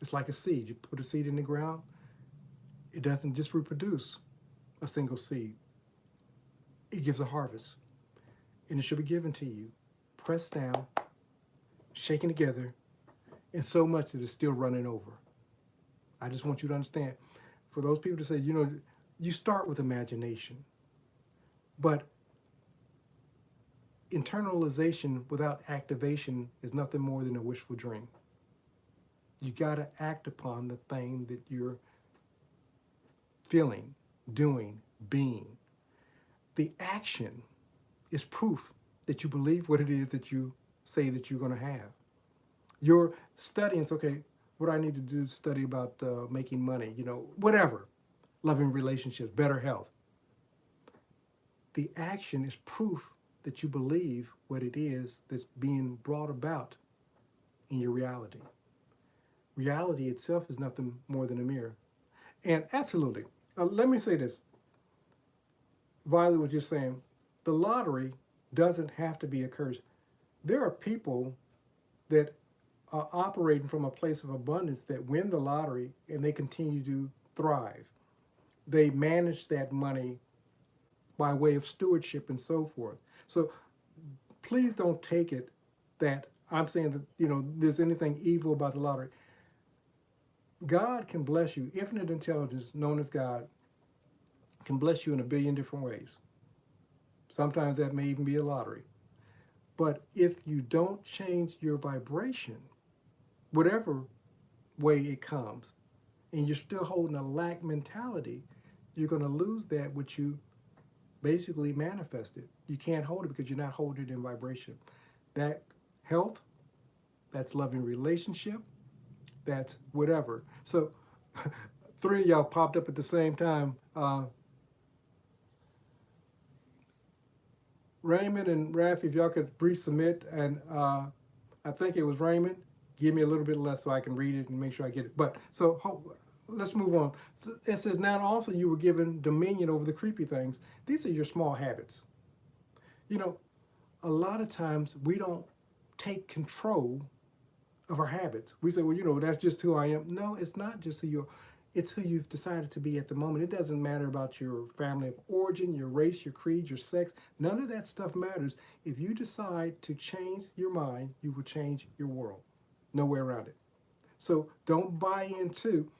It's like a seed. You put a seed in the ground. It doesn't just reproduce a single seed. It gives a harvest. And it shall be given to you, pressed down, shaken together, and so much that it's still running over. I just want you to understand, for those people to say, you start with imagination, but internalization without activation is nothing more than a wishful dream. You got to act upon the thing that you're feeling, doing, being. The action is proof that you believe what it is that you say that you're going to have. Your studying, okay, what I need to do is study about making money, whatever, loving relationships, better health. The action is proof that you believe what it is that's being brought about in your reality. Reality itself is nothing more than a mirror. And absolutely, let me say this. Violet was just saying, the lottery doesn't have to be a curse. There are people that are operating from a place of abundance that win the lottery and they continue to thrive. They manage that money by way of stewardship and so forth. So please don't take it that I'm saying that, there's anything evil about the lottery. God can bless you. Infinite intelligence, known as God, can bless you in a billion different ways. Sometimes that may even be a lottery. But if you don't change your vibration, whatever way it comes, and you're still holding a lack mentality, you're going to lose that which you basically manifested. You can't hold it because you're not holding it in vibration. That health, that's loving relationship, that's whatever. So three of y'all popped up at the same time. Raymond and Raph, if y'all could pre-submit, and I think it was Raymond, give me a little bit less so I can read it and make sure I get it. But so let's move on. So it says, now also you were given dominion over the creepy things. These are your small habits. A lot of times we don't take control of our habits. We say, well, that's just who I am. No, it's not just who you are. It's who you've decided to be at the moment. It doesn't matter about your family of origin, your race, your creed, your sex. None of that stuff matters. If you decide to change your mind, you will change your world. No way around it. So don't buy into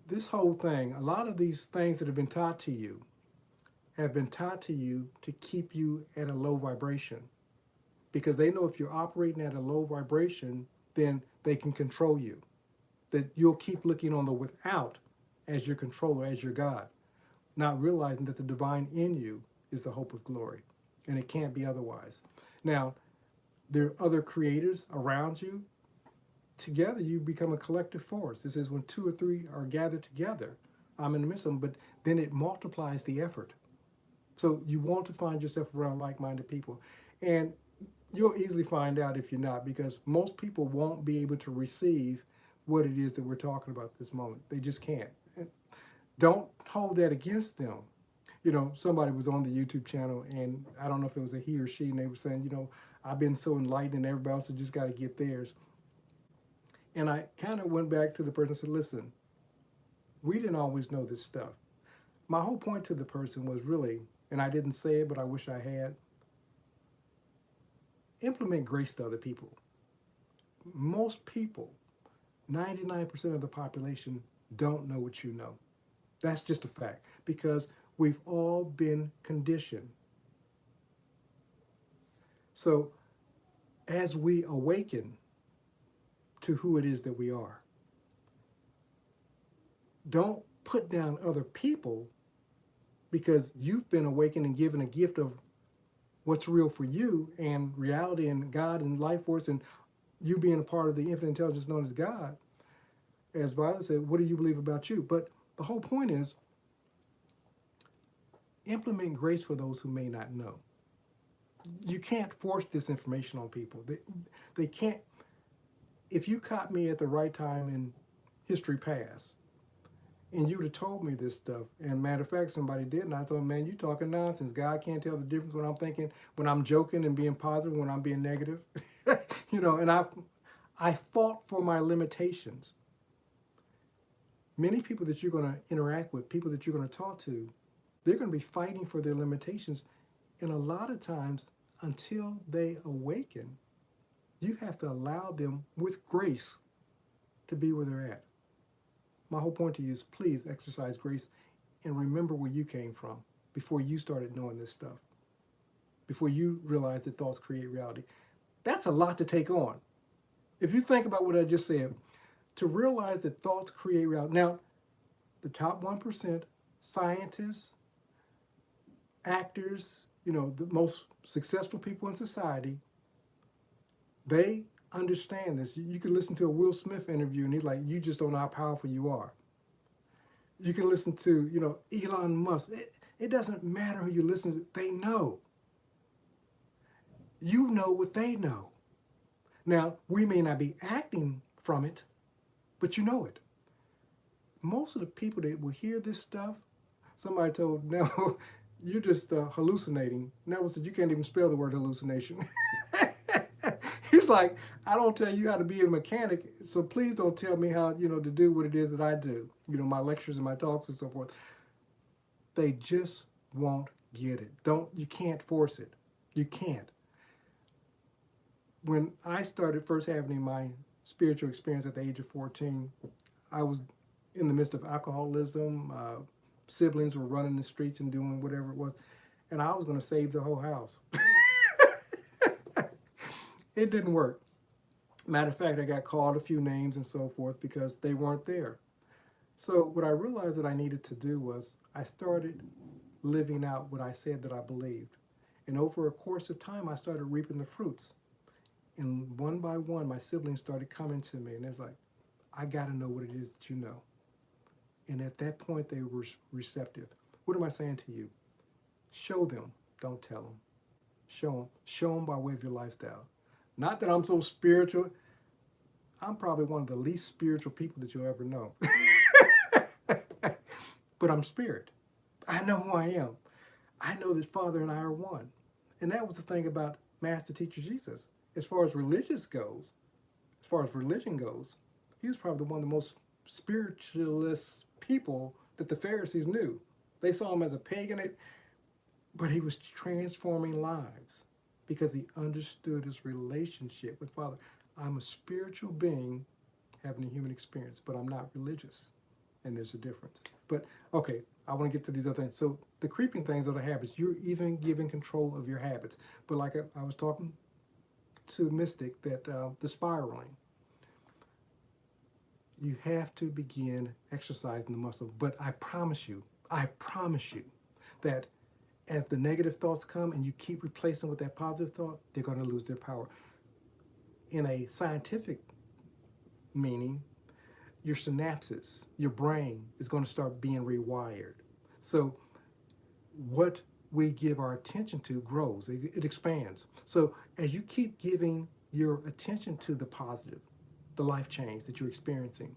this whole thing. A lot of these things that have been taught to you have been taught to you to keep you at a low vibration, because they know if you're operating at a low vibration, then they can control you. That you'll keep looking on the without as your controller, as your God, not realizing that the divine in you is the hope of glory, and it can't be otherwise. Now, there are other creators around you. Together, you become a collective force. It says when two or three are gathered together, I'm in the midst of them, but then it multiplies the effort. So you want to find yourself around like-minded people. And you'll easily find out if you're not, because most people won't be able to receive what it is that we're talking about at this moment. They just can't. And don't hold that against them. Somebody was on the YouTube channel, and I don't know if it was a he or she, and they were saying, I've been so enlightened and everybody else has just got to get theirs. And I kind of went back to the person and said, listen, we didn't always know this stuff. My whole point to the person was really, and I didn't say it, but I wish I had, implement grace to other people. Most people, 99% of the population, don't know what you know. That's just a fact, because we've all been conditioned. So as we awaken to who it is that we are, don't put down other people because you've been awakened and given a gift of what's real for you and reality and God and life force, and you being a part of the infinite intelligence known as God. As Violet said, what do you believe about you? But the whole point is, implement grace for those who may not know. You can't force this information on people. They can't. If you caught me at the right time in history past, and you would have told me this stuff, and matter of fact, somebody did, and I thought, man, you talking nonsense. God can't tell the difference when I'm thinking, when I'm joking and being positive, when I'm being negative. And I fought for my limitations. Many people that you're going to interact with, people that you're going to talk to, they're going to be fighting for their limitations. And a lot of times, until they awaken, you have to allow them with grace to be where they're at. My whole point to you is, please exercise grace and remember where you came from before you started knowing this stuff, before you realized that thoughts create reality. That's a lot to take on. If you think about what I just said, to realize that thoughts create reality. Now, the top 1%, scientists, actors, the most successful people in society, they understand this. You can listen to a Will Smith interview and he's like, you just don't know how powerful you are. You can listen to, Elon Musk. It doesn't matter who you listen to. They know. You know what they know. Now, we may not be acting from it, but you know it. Most of the people that will hear this stuff, somebody told, no, you're just hallucinating. Neville said, you can't even spell the word hallucination. He's like, I don't tell you how to be a mechanic, so please don't tell me how, to do what it is that I do. My lectures and my talks and so forth. They just won't get it. You can't force it. You can't. When I started first having my spiritual experience at the age of 14, I was in the midst of alcoholism. Siblings were running the streets and doing whatever it was, and I was going to save the whole house. It didn't work. Matter of fact, I got called a few names and so forth because they weren't there. So what I realized that I needed to do was I started living out what I said that I believed. And over a course of time, I started reaping the fruits. And one by one, my siblings started coming to me, and it's like, I got to know what it is that you know. And at that point, they were receptive. What am I saying to you? Show them, don't tell them. Show them by way of your lifestyle. Not that I'm so spiritual. I'm probably one of the least spiritual people that you'll ever know. But I'm spirit. I know who I am. I know that Father and I are one. And that was the thing about Master Teacher Jesus. As far as religion goes, he was probably one of the most spiritualist people that the Pharisees knew. They saw him as a pagan, but he was transforming lives because he understood his relationship with Father. I'm a spiritual being having a human experience, but I'm not religious. And there's a difference. But, okay, I want to get to these other things. So the creeping things are the habits. You're even giving control of your habits. But like I was talking to Mystic, that the spiraling, you have to begin exercising the muscle. But I promise you that as the negative thoughts come and you keep replacing with that positive thought, they're going to lose their power. In a scientific meaning, your synapses, your brain is going to start being rewired. So what we give our attention to grows, it expands. So as you keep giving your attention to the positive, the life change that you're experiencing,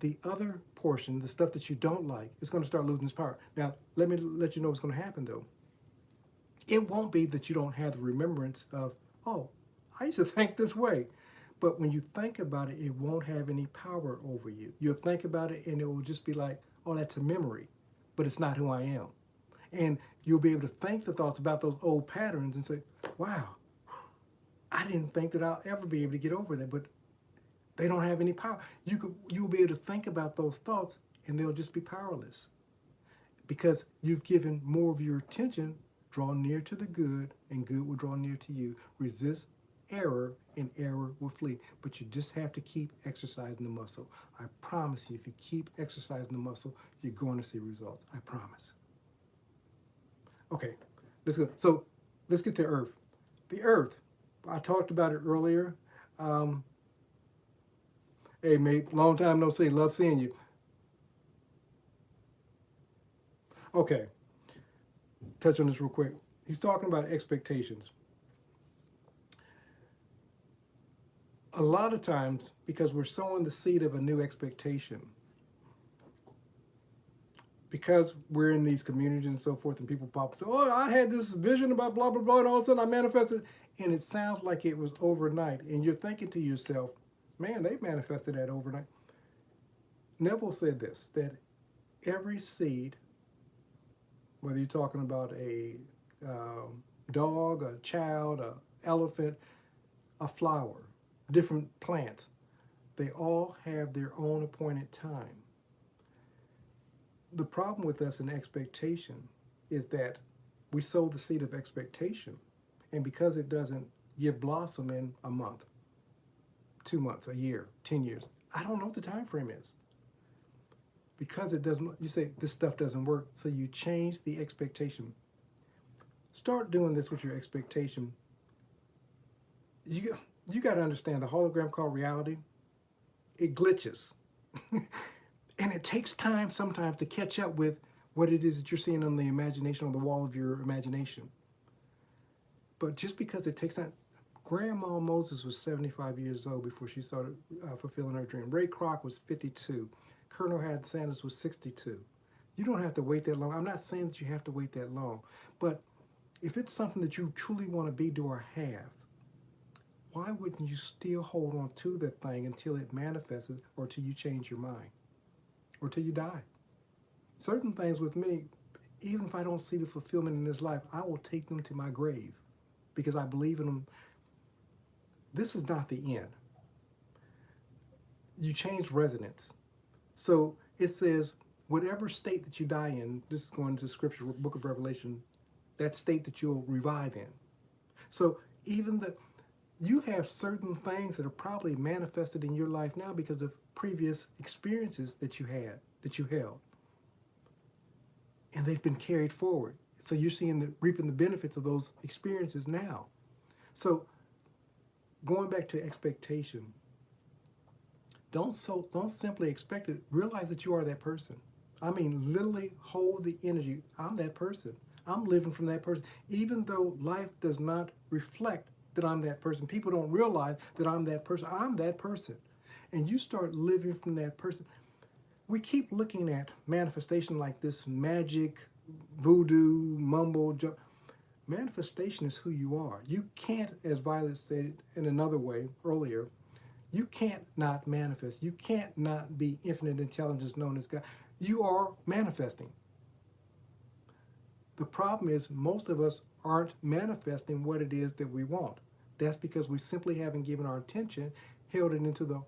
the other portion, the stuff that you don't like, is going to start losing its power. Now, let me let you know what's going to happen, though. It won't be that you don't have the remembrance of, oh, I used to think this way. But when you think about it, it won't have any power over you. You'll think about it and it will just be like, oh, that's a memory, but it's not who I am. And you'll be able to think the thoughts about those old patterns and say, wow, I didn't think that I'll ever be able to get over that, but they don't have any power. You'll be able to think about those thoughts and they'll just be powerless because you've given more of your attention. Draw near to the good and good will draw near to you. Resist error and error will flee. But you just have to keep exercising the muscle. I promise you, if you keep exercising the muscle, you're going to see results. I promise. Okay, let's go. So let's get to Earth. The Earth, I talked about it earlier. Hey, mate, long time no see. Love seeing you. Okay, touch on this real quick. He's talking about expectations. A lot of times, because we're sowing the seed of a new expectation, because we're in these communities and so forth, and people pop and say, oh, I had this vision about blah, blah, blah, and all of a sudden I manifested, and it sounds like it was overnight, and you're thinking to yourself, man, they manifested that overnight. Neville said this, that every seed, whether you're talking about a dog, a child, an elephant, a flower, different plants, they all have their own appointed time. The problem with us in expectation is that we sow the seed of expectation, and because it doesn't give blossom in a month, 2 months, a year, 10 years, I don't know what the time frame is. Because it doesn't, you say this stuff doesn't work, so you change the expectation. Start doing this with your expectation. You got to understand the hologram called reality, it glitches. And it takes time sometimes to catch up with what it is that you're seeing on the imagination, on the wall of your imagination. But just because it takes time, Grandma Moses was 75 years old before she started fulfilling her dream. Ray Kroc was 52. Colonel Had Sanders was 62. You don't have to wait that long. I'm not saying that you have to wait that long, but if it's something that you truly want to be, do, or have, why wouldn't you still hold on to that thing until it manifests or till you change your mind or till you die? Certain things with me, even if I don't see the fulfillment in this life, I will take them to my grave because I believe in them. This is not the end. You change residence. So it says, whatever state that you die in, this is going to scripture, book of Revelation, that state that you'll revive in. So even you have certain things that are probably manifested in your life now because of previous experiences that you had, that you held. And they've been carried forward. So you're reaping the benefits of those experiences now. So going back to expectation, don't simply expect it. Realize that you are that person. I mean, literally hold the energy. I'm that person. I'm living from that person. Even though life does not reflect that I'm that person, people don't realize that I'm that person. I'm that person. And you start living from that person. We keep looking at manifestation like this magic, voodoo, mumbo. Manifestation is who you are. You can't, as Violet said in another way earlier, you can't not manifest. You can't not be infinite intelligence known as God. You are manifesting. The problem is most of us aren't manifesting what it is that we want. That's because we simply haven't given our attention, held it into the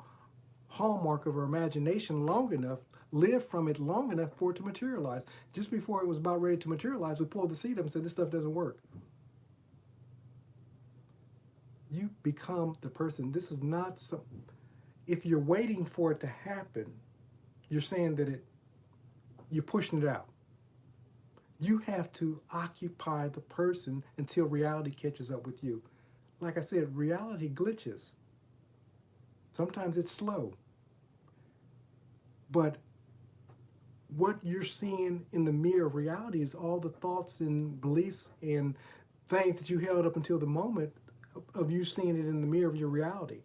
hallmark of our imagination long enough, lived from it long enough for it to materialize. Just before it was about ready to materialize, we pulled the seed up and said, this stuff doesn't work. You become the person. This is not some. If you're waiting for it to happen, you're saying that you're pushing it out. You have to occupy the person until reality catches up with you. Like I said, reality glitches. Sometimes it's slow. But what you're seeing in the mirror of reality is all the thoughts and beliefs and things that you held up until the moment of you seeing it in the mirror of your reality.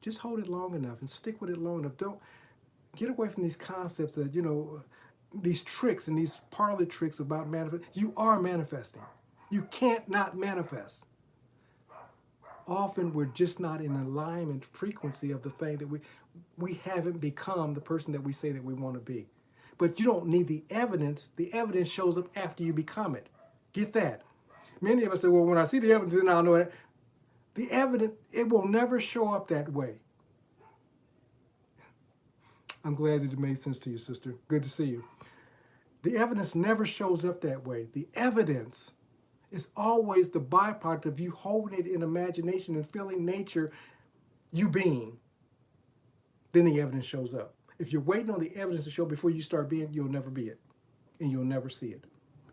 Just hold it long enough and stick with it long enough. Don't get away from these concepts that, these tricks and these parlor tricks about manifest. You are manifesting. You can't not manifest. Often we're just not in alignment frequency of the thing that we haven't become the person that we say that we want to be. But you don't need the evidence. The evidence shows up after you become it. Get that. Many of us say, well, when I see the evidence, then I'll know it. The evidence, it will never show up that way. I'm glad that it made sense to you, sister. Good to see you. The evidence never shows up that way. The evidence is always the byproduct of you holding it in imagination and feeling nature, you being. Then the evidence shows up. If you're waiting on the evidence to show before you start being, you'll never be it. And you'll never see it.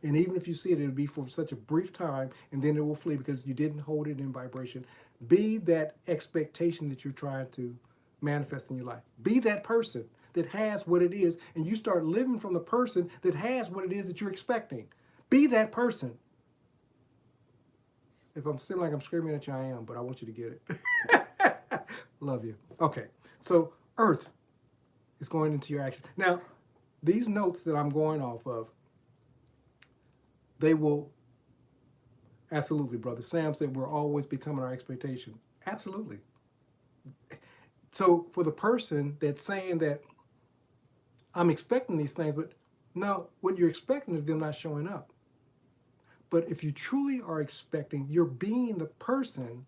And even if you see it, it'll be for such a brief time, and then it will flee because you didn't hold it in vibration. Be that expectation that you're trying to manifest in your life. Be that person that has what it is, and you start living from the person that has what it is that you're expecting. Be that person. If I'm feeling like I'm screaming at you, I am, but I want you to get it. Love you. Okay, so Earth is going into your action. Now, these notes that I'm going off of, they will, absolutely, Brother Sam said, we're always becoming our expectation. Absolutely. So for the person that's saying that I'm expecting these things, but no, what you're expecting is them not showing up. But if you truly are expecting, you're being the person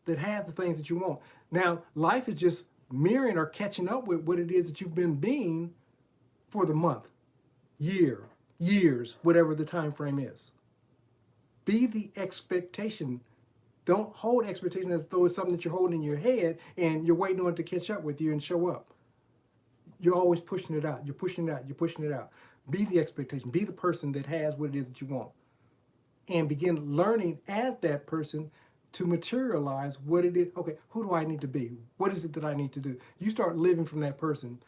that has the things that you want. Now, life is just mirroring or catching up with what it is that you've been being for the month, years, whatever the time frame is. Be the expectation. Don't hold expectation as though it's something that you're holding in your head and you're waiting on it to catch up with you and show up. You're always pushing it out. You're pushing it out. You're pushing it out. Be the expectation. Be the person that has what it is that you want. And begin learning as that person to materialize what it is. Okay, who do I need to be? What is it that I need to do? You start living from that person.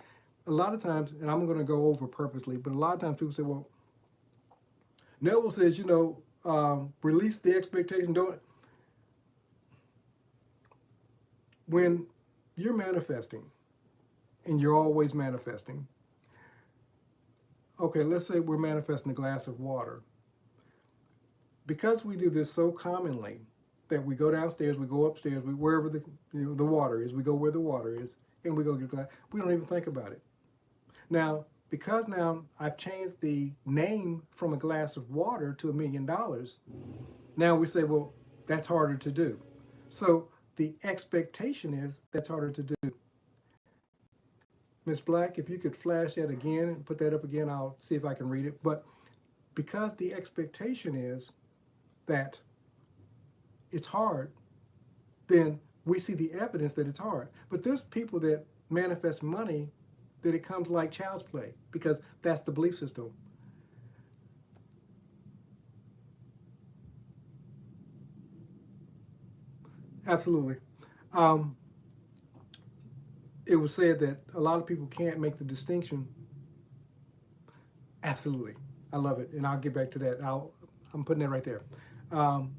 A lot of times, and I'm going to go over purposely, but a lot of times people say, well, Neville says, release the expectation. Don't. When you're manifesting, and you're always manifesting, Okay, let's say we're manifesting a glass of water. Because we do this so commonly, that we go downstairs, we go upstairs, we wherever the water is, we go where the water is, and we go get a glass. We don't even think about it. Now, because now I've changed the name from a glass of water to $1,000,000, now we say, well, that's harder to do. So the expectation is that's harder to do. Miss Black, if you could flash that again and put that up again, I'll see if I can read it. But because the expectation is that it's hard, then we see the evidence that it's hard. But there's people that manifest money that it comes like child's play because that's the belief system. Absolutely. Um, it was said that a lot of people can't make the distinction. Absolutely. I love it. And I'll get back to that. I'm putting that right there. Um,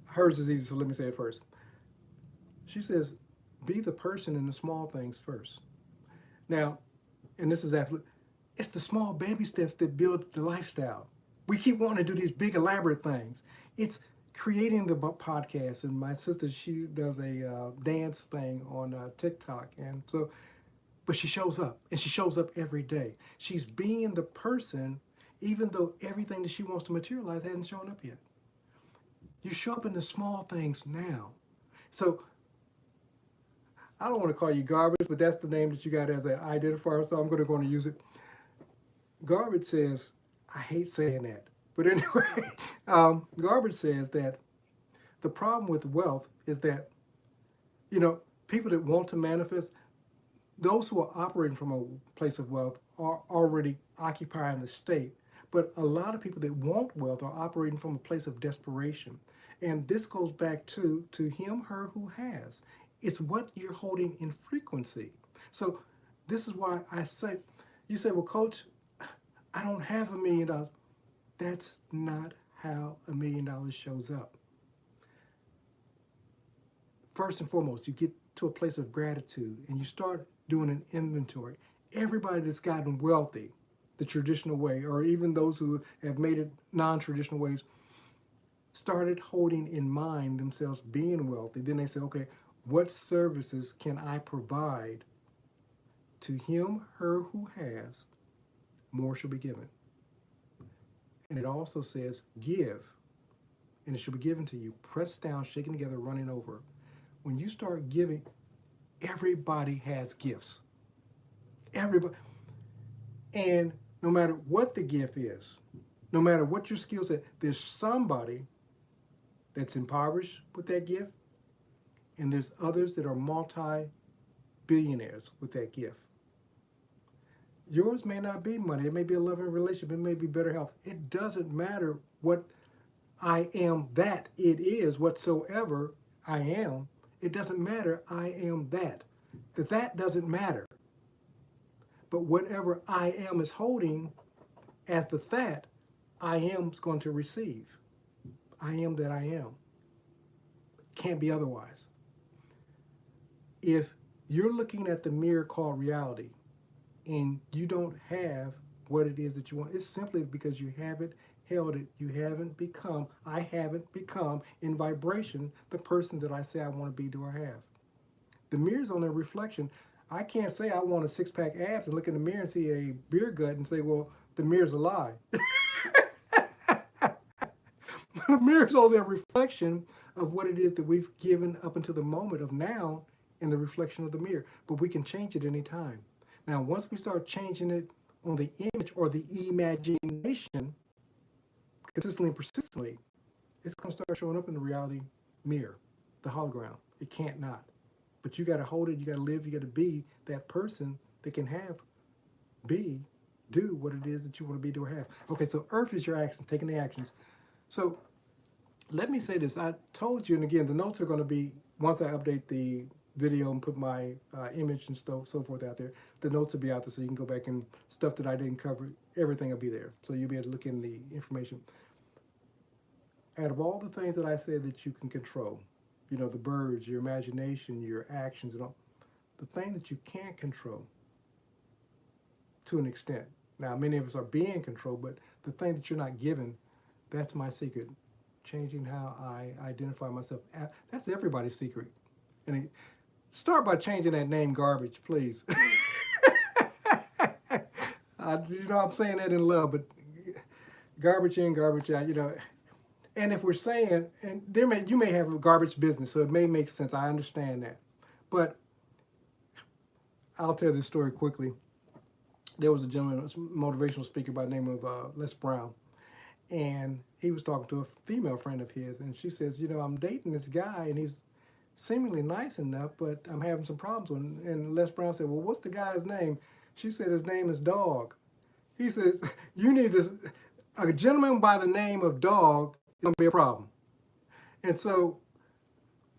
hers is easy, so let me say it first. She says, be the person in the small things first. Now, and this is absolute, it's the small baby steps that build the lifestyle. We keep wanting to do these big elaborate things. It's creating the podcast, and my sister, she does a dance thing on TikTok, and so, but she shows up, and she shows up every day. She's being the person, even though everything that she wants to materialize hasn't shown up yet. You show up in the small things now. So I don't want to call you garbage, but that's the name that you got as an identifier, so I'm going to use it. Garbage says, I hate saying that, but anyway, Garbage says that the problem with wealth is that, people that want to manifest, those who are operating from a place of wealth are already occupying the state. But a lot of people that want wealth are operating from a place of desperation. And this goes back to him, her who has. It's what you're holding in frequency. So this is why I say, you say, well, coach, I don't have $1,000,000. That's not how $1,000,000 shows up. First and foremost, you get to a place of gratitude and you start doing an inventory. Everybody that's gotten wealthy the traditional way, or even those who have made it non-traditional ways, started holding in mind themselves being wealthy. Then they say, okay, what services can I provide to him, her who has? More shall be given. And it also says, give, and it shall be given to you, pressed down, shaken together, running over. When you start giving, everybody has gifts. Everybody. And no matter what the gift is, no matter what your skill set, there's somebody that's impoverished with that gift, and there's others that are multi-billionaires with that gift. Yours may not be money. It may be a loving relationship. It may be better health. It doesn't matter what I am that it is, whatsoever I am. It doesn't matter. I am that. That doesn't matter. But whatever I am is holding as the that, I am is going to receive. I am that I am. Can't be otherwise. If you're looking at the mirror called reality and you don't have what it is that you want, it's simply because you haven't held it. You haven't become, I haven't become in vibration the person that I say I want to be, do I have. The mirror's on a reflection. I can't say I want a six-pack abs and look in the mirror and see a beer gut and say, well, the mirror's a lie. The mirror's only a reflection of what it is that we've given up until the moment of now in the reflection of the mirror. But we can change it anytime. Now, once we start changing it on the image or the imagination, consistently and persistently, it's going to start showing up in the reality mirror, the hologram. It can't not. But you got to hold it, you got to live, you got to be that person that can do what it is that you want to be, do, or have. Okay, so earth is your action, taking the actions. So let me say this. I told you, and again, the notes are going to be, once I update the video and put my image and so forth out there, the notes will be out there so you can go back and stuff that I didn't cover, everything will be there. So you'll be able to look in the information. Out of all the things that I said that you can control, the birds, your imagination, your actions, and all, the thing that you can't control, to an extent. Now, many of us are being controlled, but the thing that you're not given, that's my secret. Changing how I identify myself. That's everybody's secret. And start by changing that name garbage, please. You know, I'm saying that in love, but garbage in, garbage out, you know. And if we're saying, and you may have a garbage business, so it may make sense. I understand that. But I'll tell this story quickly. There was a gentleman, a motivational speaker by the name of Les Brown, and he was talking to a female friend of his, and she says, you know, I'm dating this guy, and he's seemingly nice enough, but I'm having some problems with him. And Les Brown said, well, what's the guy's name? She said, his name is Dog. He says, you need to, a gentleman by the name of Dog is going to be a problem. And so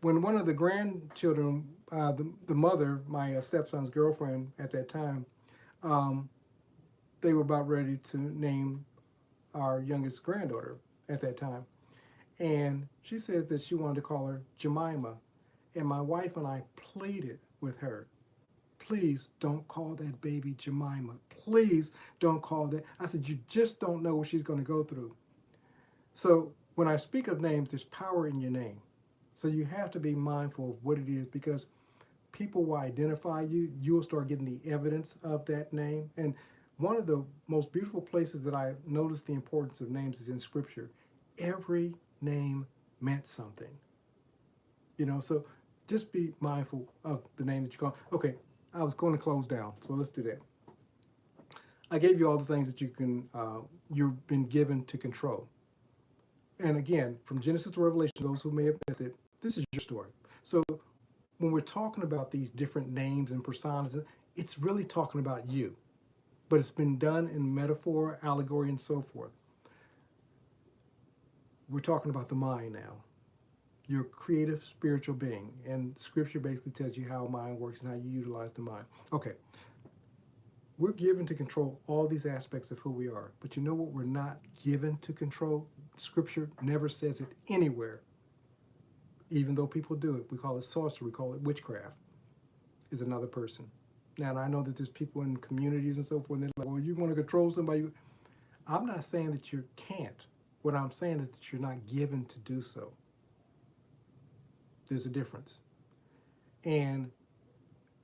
when one of the grandchildren, the mother, my stepson's girlfriend at that time, they were about ready to name our youngest granddaughter at that time. And she says that she wanted to call her Jemima. And my wife and I pleaded with her, please don't call that baby Jemima. Please don't call that. I said, you just don't know what she's going to go through. So when I speak of names, there's power in your name. So you have to be mindful of what it is, because people will identify you. You'll start getting the evidence of that name. And one of the most beautiful places that I noticed the importance of names is in Scripture. Every name meant something. You know, so just be mindful of the name that you call. Okay, I was going to close down, so let's do that. I gave you all the things that you've been given to control. And again, from Genesis to Revelation, those who may have missed it, this is your story. So when we're talking about these different names and personas, it's really talking about you. But it's been done in metaphor, allegory, and so forth. We're talking about the mind now. You're a creative spiritual being. And Scripture basically tells you how mind works and how you utilize the mind. Okay. We're given to control all these aspects of who we are. But you know what we're not given to control? Scripture never says it anywhere. Even though people do it. We call it sorcery. We call it witchcraft. Is another person. Now, and I know that there's people in communities and so forth, and they're like, well, you want to control somebody? I'm not saying that you can't. What I'm saying is that you're not given to do so. There's a difference. And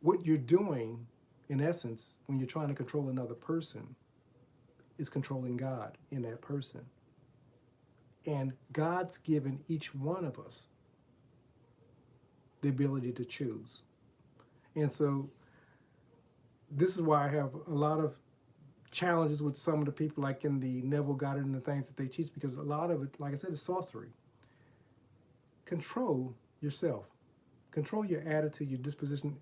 what you're doing, in essence, when you're trying to control another person, is controlling God in that person. And God's given each one of us the ability to choose. And so this is why I have a lot of challenges with some of the people, like in the Neville Goddard and the things that they teach, because a lot of it, like I said, is sorcery. Control yourself. Control your attitude, your disposition.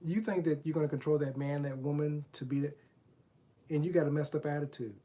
You think that you're going to control that man, that woman to be that, and you got a messed up attitude.